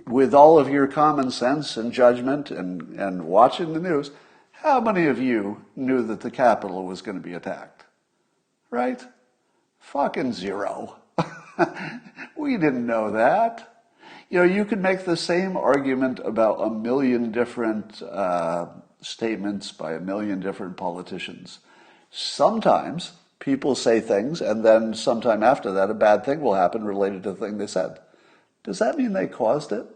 with all of your common sense and judgment and watching the news, how many of you knew that the Capitol was going to be attacked? Right? Fucking zero. We didn't know that. You could make the same argument about a million different statements by a million different politicians. Sometimes people say things, and then sometime after that, a bad thing will happen related to the thing they said. Does that mean they caused it?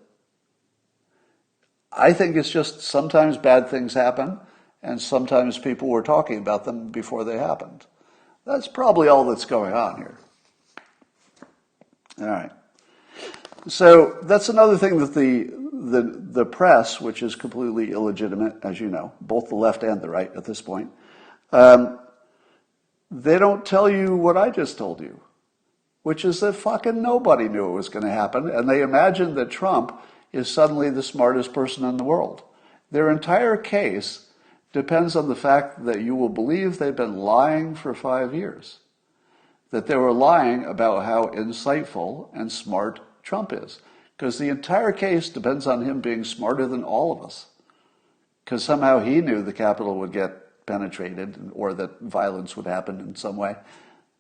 I think it's just sometimes bad things happen, and sometimes people were talking about them before they happened. That's probably all that's going on here. All right. So that's another thing that the press, which is completely illegitimate, as you know, both the left and the right at this point, they don't tell you what I just told you, which is that fucking nobody knew it was going to happen, and they imagined that Trump is suddenly the smartest person in the world. Their entire case depends on the fact that you will believe they've been lying for 5 years, that they were lying about how insightful and smart Trump is, because the entire case depends on him being smarter than all of us, because somehow he knew the Capitol would get penetrated or that violence would happen in some way,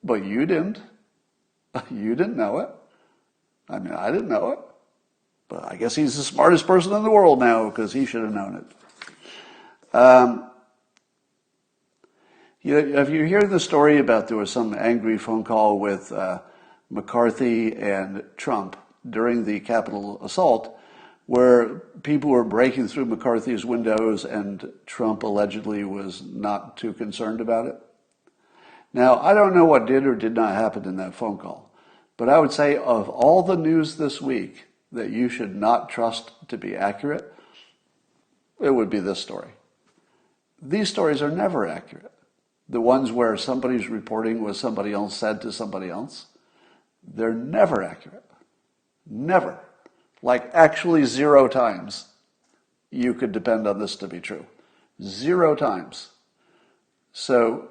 but you didn't. You didn't know it. I mean, I didn't know it. But I guess he's the smartest person in the world now because he should have known it. If you hear the story about there was some angry phone call with McCarthy and Trump during the Capitol assault where people were breaking through McCarthy's windows and Trump allegedly was not too concerned about it? Now, I don't know what did or did not happen in that phone call, but I would say of all the news this week that you should not trust to be accurate, it would be this story. These stories are never accurate. The ones where somebody's reporting what somebody else said to somebody else, they're never accurate. Never. Like actually 0 times you could depend on this to be true. 0 times. So,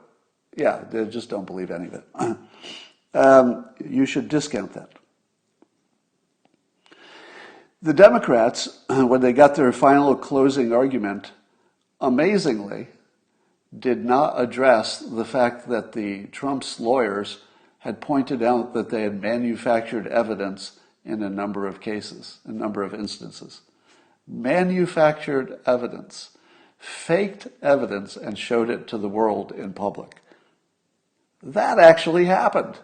yeah, they just don't believe any of it. You should discount that. The Democrats, when they got their final closing argument, amazingly, did not address the fact that the Trump's lawyers had pointed out that they had manufactured evidence in a number of cases, a number of instances. Manufactured evidence, faked evidence, and showed it to the world in public. That actually happened.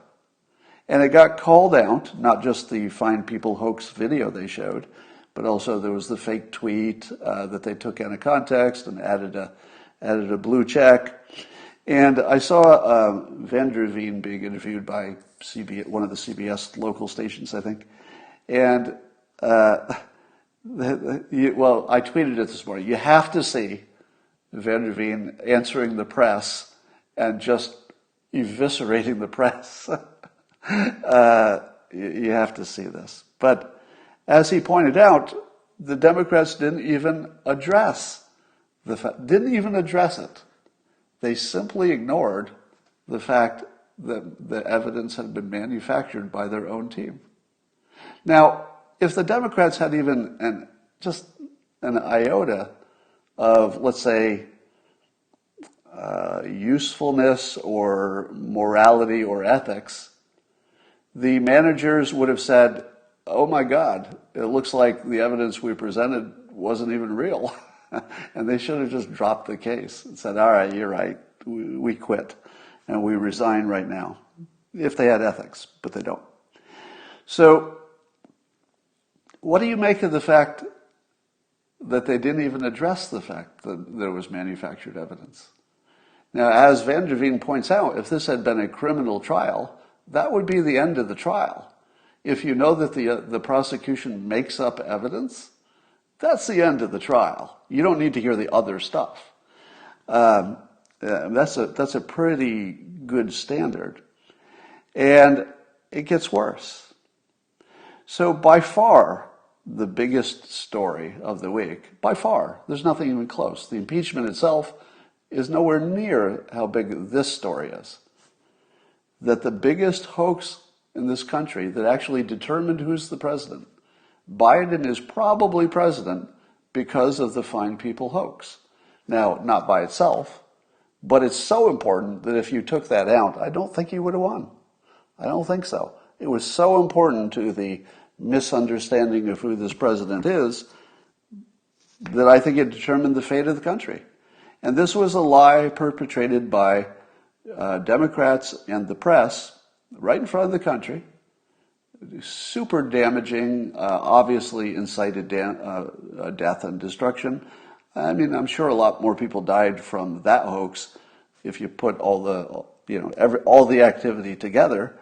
And it got called out, not just the Fine People hoax video they showed, but also there was the fake tweet that they took out of context and added a blue check. And I saw Van der Veen being interviewed by one of the CBS local stations, I think. And, I tweeted it this morning. You have to see Van der Veen answering the press and just eviscerating the press. You have to see this. But as he pointed out, the Democrats didn't even address it. They simply ignored the fact that the evidence had been manufactured by their own team. Now, if the Democrats had even just an iota of, let's say, usefulness or morality or ethics, the managers would have said, oh my God, it looks like the evidence we presented wasn't even real. And they should have just dropped the case and said, all right, you're right, we quit and we resign right now, if they had ethics, but they don't. So what do you make of the fact that they didn't even address the fact that there was manufactured evidence? Now, as Van der Veen points out, if this had been a criminal trial, that would be the end of the trial. If you know that the prosecution makes up evidence, that's the end of the trial. You don't need to hear the other stuff. That's a pretty good standard. And it gets worse. So by far, the biggest story of the week, by far, there's nothing even close. The impeachment itself is nowhere near how big this story is. That the biggest hoax in this country that actually determined who's the president, Biden is probably president because of the Fine People hoax. Now, not by itself, but it's so important that if you took that out, I don't think he would have won. I don't think so. It was so important to the misunderstanding of who this president is that I think it determined the fate of the country. And this was a lie perpetrated by Democrats and the press right in front of the country. Super damaging, obviously incited death and destruction. I mean, I'm sure a lot more people died from that hoax if you put all the activity together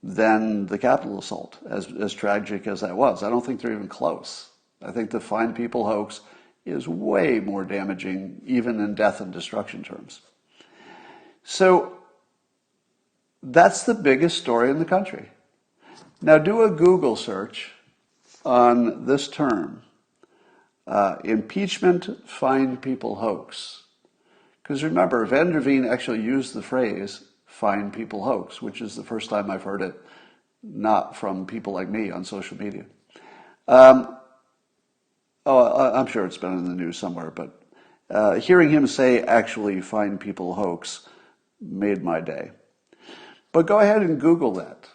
than the Capitol assault, as tragic as that was. I don't think they're even close. I think the Fine People hoax is way more damaging, even in death and destruction terms. So That's the biggest story in the country. Now do a Google search on this term, impeachment fine people hoax. Because remember, Van der Veen actually used the phrase fine people hoax, which is the first time I've heard it, not from people like me on social media. I'm sure it's been in the news somewhere, but hearing him say actually fine people hoax made my day. But go ahead and Google that.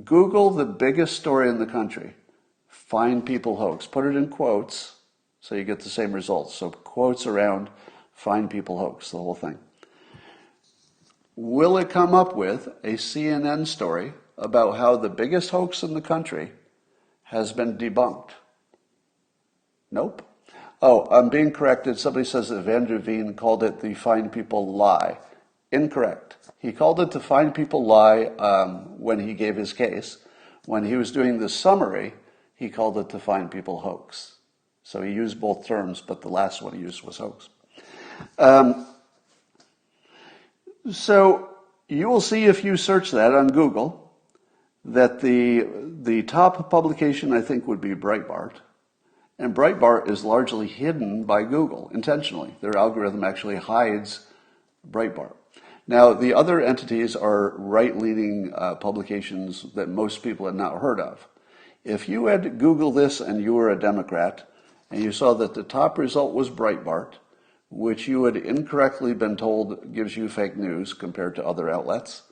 Google the biggest story in the country, fine people hoax. Put it in quotes so you get the same results. So quotes around fine people hoax, the whole thing. Will it come up with a CNN story about how the biggest hoax in the country has been debunked? Nope. Oh, I'm being corrected. Somebody says that Van der Veen called it the fine people lie. Incorrect. He called it the fine people lie when he gave his case. When he was doing the summary, he called it the fine people hoax. So he used both terms, but the last one he used was hoax. So you will see if you search that on Google that the top publication I think would be Breitbart. And Breitbart is largely hidden by Google intentionally. Their algorithm actually hides Breitbart. Now, the other entities are right-leaning publications that most people had not heard of. If you had Googled this and you were a Democrat, and you saw that the top result was Breitbart, which you had incorrectly been told gives you fake news compared to other outlets,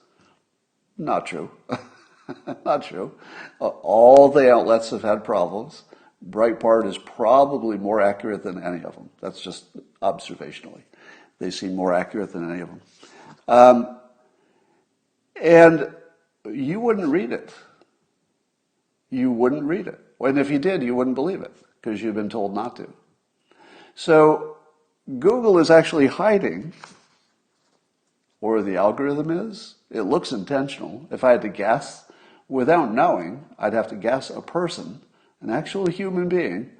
not true. Not true. All the outlets have had problems. Breitbart is probably more accurate than any of them. That's just observationally. They seem more accurate than any of them. And you wouldn't read it. You wouldn't read it. And if you did, you wouldn't believe it because you've been told not to. So Google is actually hiding, or the algorithm is. It looks intentional. If I had to guess, without knowing, I'd have to guess a person, an actual human being,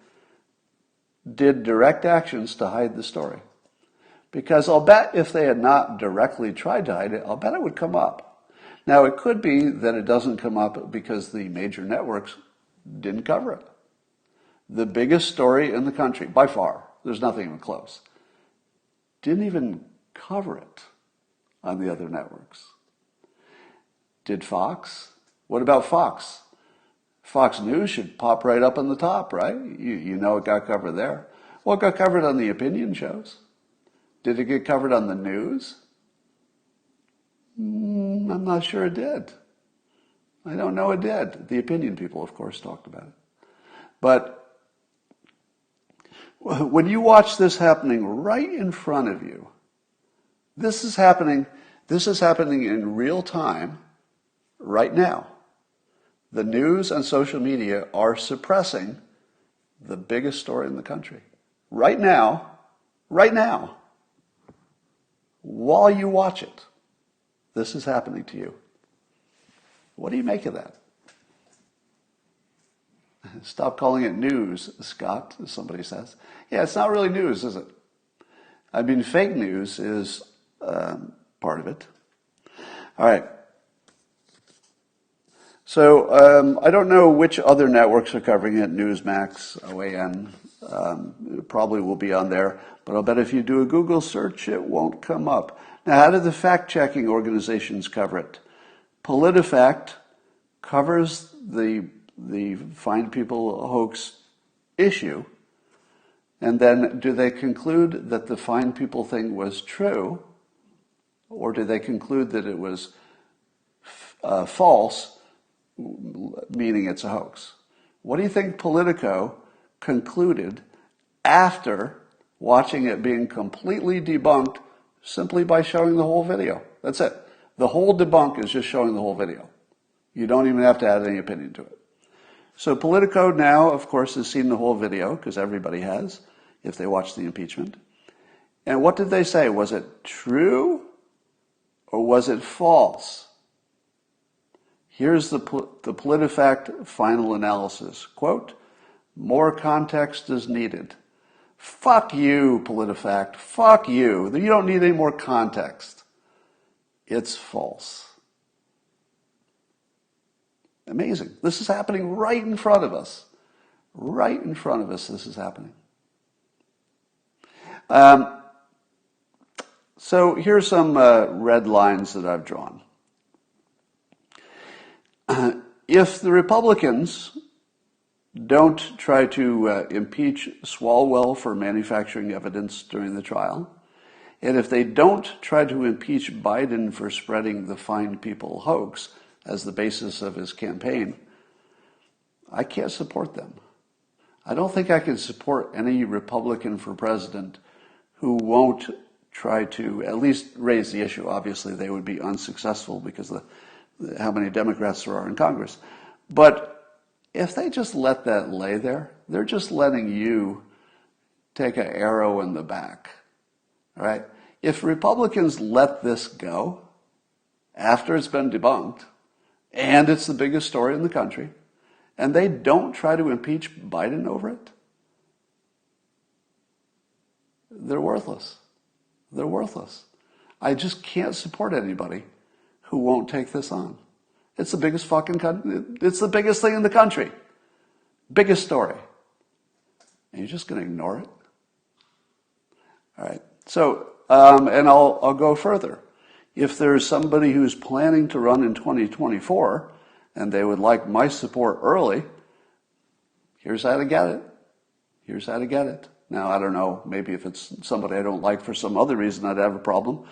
did direct actions to hide the story. Because I'll bet if they had not directly tried to hide it, I'll bet it would come up. Now, it could be that it doesn't come up because the major networks didn't cover it. The biggest story in the country, by far, there's nothing even close, didn't even cover it on the other networks. Did Fox? What about Fox? Fox News should pop right up on the top, right? You know it got covered there. Well, it got covered on the opinion shows. Did it get covered on the news? I'm not sure it did. I don't know it did. The opinion people, of course, talked about it. But when you watch this happening right in front of you, this is happening in real time right now. The news and social media are suppressing the biggest story in the country. Right now, while you watch it, this is happening to you. What do you make of that? Stop calling it news, Scott, as somebody says. Yeah, it's not really news, is it? I mean, fake news is part of it. All right. So I don't know which other networks are covering it. Newsmax, OAN, it probably will be on there. But I'll bet if you do a Google search, it won't come up. Now, how do the fact-checking organizations cover it? PolitiFact covers the Find People hoax issue. And then do they conclude that the Find People thing was true? Or do they conclude that it was false, meaning it's a hoax? What do you think Politico concluded after watching it being completely debunked simply by showing the whole video? That's it. The whole debunk is just showing the whole video. You don't even have to add any opinion to it. So Politico now, of course, has seen the whole video, because everybody has, if they watch the impeachment. And what did they say? Was it true or was it false? Here's the PolitiFact final analysis. Quote, more context is needed. Fuck you, PolitiFact. Fuck you. You don't need any more context. It's false. Amazing. This is happening right in front of us. Right in front of us, this is happening. So here's some red lines that I've drawn. If the Republicans don't try to impeach Swalwell for manufacturing evidence during the trial, and if they don't try to impeach Biden for spreading the Find People hoax as the basis of his campaign, I can't support them. I don't think I can support any Republican for president who won't try to at least raise the issue. Obviously, they would be unsuccessful because of how many Democrats there are in Congress. But if they just let that lay there, they're just letting you take an arrow in the back. All right? If Republicans let this go after it's been debunked, and it's the biggest story in the country, and they don't try to impeach Biden over it, they're worthless. They're worthless. I just can't support anybody who won't take this on. It's the biggest it's the biggest thing in the country. Biggest story. And you're just going to ignore it? All right. So, and I'll go further. If there's somebody who's planning to run in 2024 and they would like my support early, here's how to get it. Here's how to get it. Now, I don't know, maybe if it's somebody I don't like for some other reason, I'd have a problem.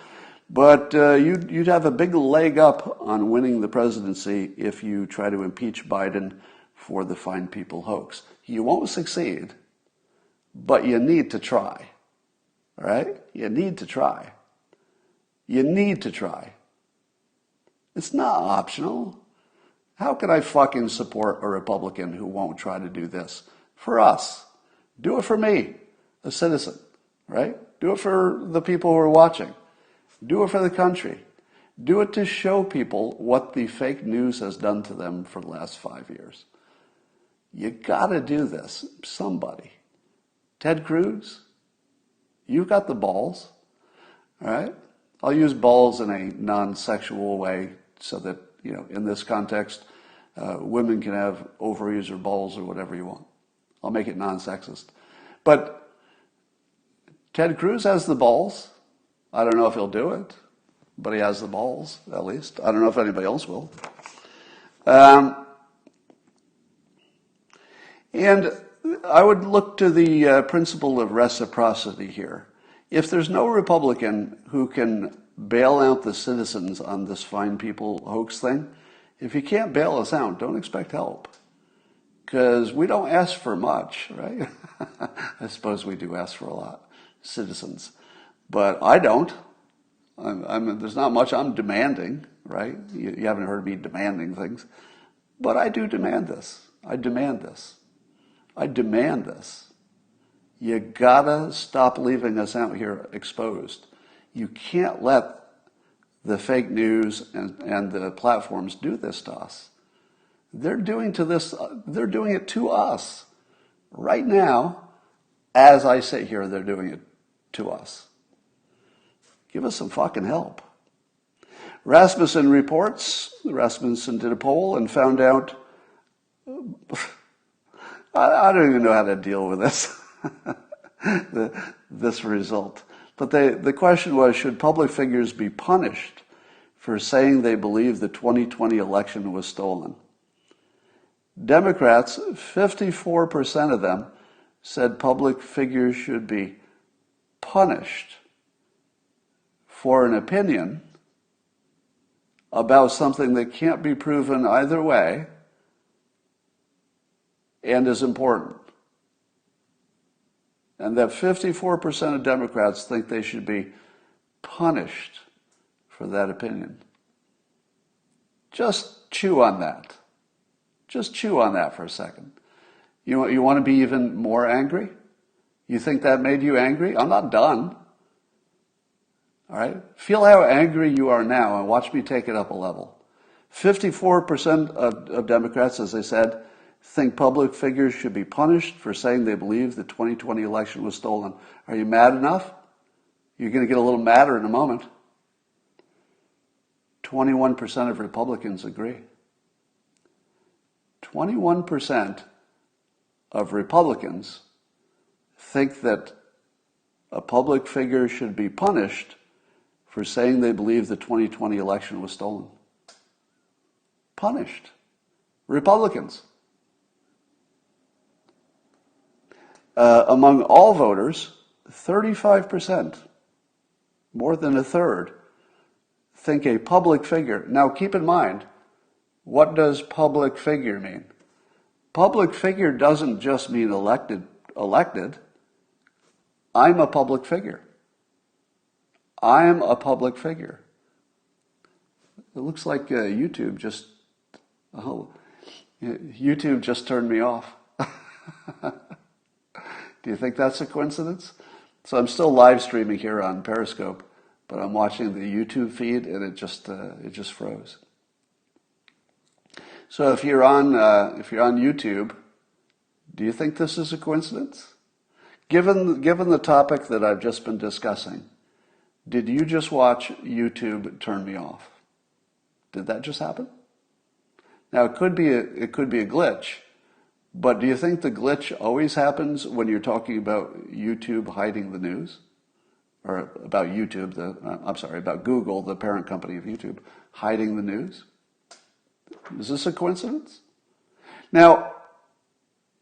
But you'd have a big leg up on winning the presidency if you try to impeach Biden for the Find People hoax. You won't succeed, but you need to try. All right? You need to try. You need to try. It's not optional. How can I fucking support a Republican who won't try to do this? For us. Do it for me, a citizen, right? Do it for the people who are watching. Do it for the country. Do it to show people what the fake news has done to them for the last 5 years. You gotta do this. Somebody. Ted Cruz, you've got the balls, all right? I'll use balls in a non-sexual way so that, in this context, women can have ovaries or balls or whatever you want. I'll make it non-sexist. But Ted Cruz has the balls. I don't know if he'll do it, but he has the balls, at least. I don't know if anybody else will. And I would look to the principle of reciprocity here. If there's no Republican who can bail out the citizens on this Find People hoax thing, if you can't bail us out, don't expect help. Because we don't ask for much, right? I suppose we do ask for a lot, citizens. But I don't. There's not much I'm demanding, right? You haven't heard me demanding things. But I do demand this. I demand this. I demand this. You gotta stop leaving us out here exposed. You can't let the fake news and the platforms do this to us. They're doing it to us. Right now, as I sit here, they're doing it to us. Give us some fucking help. Rasmusson reports, Rasmusson did a poll and found out, I don't even know how to deal with this, this result. But the question was, should public figures be punished for saying they believe the 2020 election was stolen? Democrats, 54% of them, said public figures should be punished for an opinion about something that can't be proven either way and is important. And that 54% of Democrats think they should be punished for that opinion. Just chew on that. Just chew on that for a second. You want to be even more angry? You think that made you angry? I'm not done. All right? Feel how angry you are now and watch me take it up a level. 54% of Democrats, as I said, think public figures should be punished for saying they believe the 2020 election was stolen. Are you mad enough? You're going to get a little madder in a moment. 21% of Republicans agree. 21% of Republicans think that a public figure should be punished for saying they believe the 2020 election was stolen. Punished. Republicans. Among all voters, 35%, more than a third, think a public figure. Now keep in mind, what does public figure mean? Public figure doesn't just mean elected. I'm a public figure. I'm a public figure. It looks like YouTube just turned me off. Do you think that's a coincidence? So I'm still live streaming here on Periscope, but I'm watching the YouTube feed and it just froze. So if you're on YouTube, do you think this is a coincidence? Given the topic that I've just been discussing, did you just watch YouTube turn me off? Did that just happen? Now it could be a glitch, but do you think the glitch always happens when you're talking about YouTube hiding the news? Or about YouTube, about Google, the parent company of YouTube, hiding the news? Is this a coincidence? Now,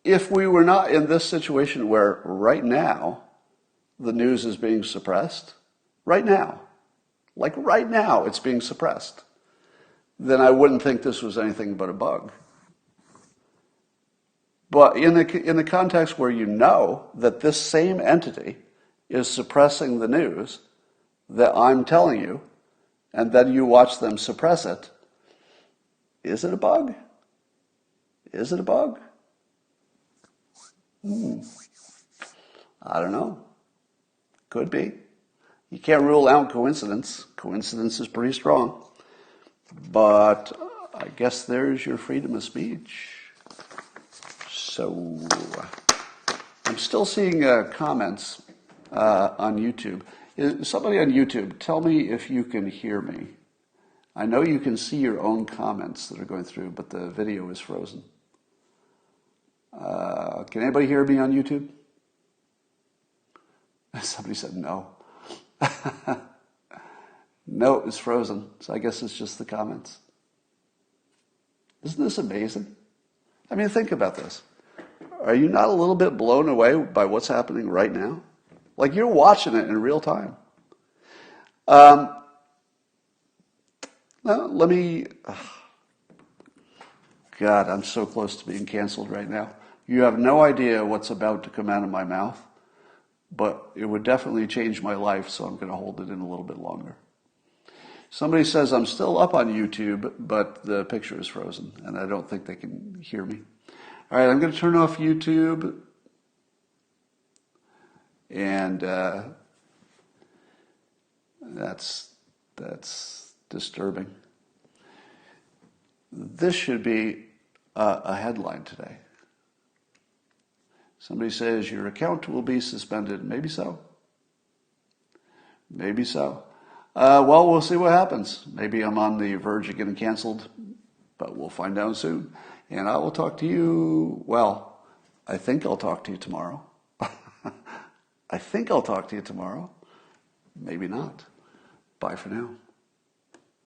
if we were not in this situation where right now the news is being suppressed, right now it's being suppressed, then I wouldn't think this was anything but a bug. But in the context where you know that this same entity is suppressing the news that I'm telling you, and then you watch them suppress it, is it a bug? Is it a bug? I don't know. Could be. You can't rule out coincidence. Coincidence is pretty strong. But I guess there's your freedom of speech. So I'm still seeing comments on YouTube. Somebody on YouTube, tell me if you can hear me. I know you can see your own comments that are going through, but the video is frozen. Can anybody hear me on YouTube? Somebody said no. No, it's frozen. So I guess it's just the comments. Isn't this amazing? I mean, think about this. Are you not a little bit blown away by what's happening right now? Like you're watching it in real time. Now, God, I'm so close to being canceled right now. You have no idea what's about to come out of my mouth, but it would definitely change my life, so I'm going to hold it in a little bit longer. Somebody says I'm still up on YouTube, but the picture is frozen, and I don't think they can hear me. All right, I'm going to turn off YouTube, and that's disturbing. This should be a headline today. Somebody says your account will be suspended. Maybe so. Maybe so. Well, we'll see what happens. Maybe I'm on the verge of getting canceled, but we'll find out soon. And I will talk to you, well, I think I'll talk to you tomorrow. I think I'll talk to you tomorrow. Maybe not. Bye for now.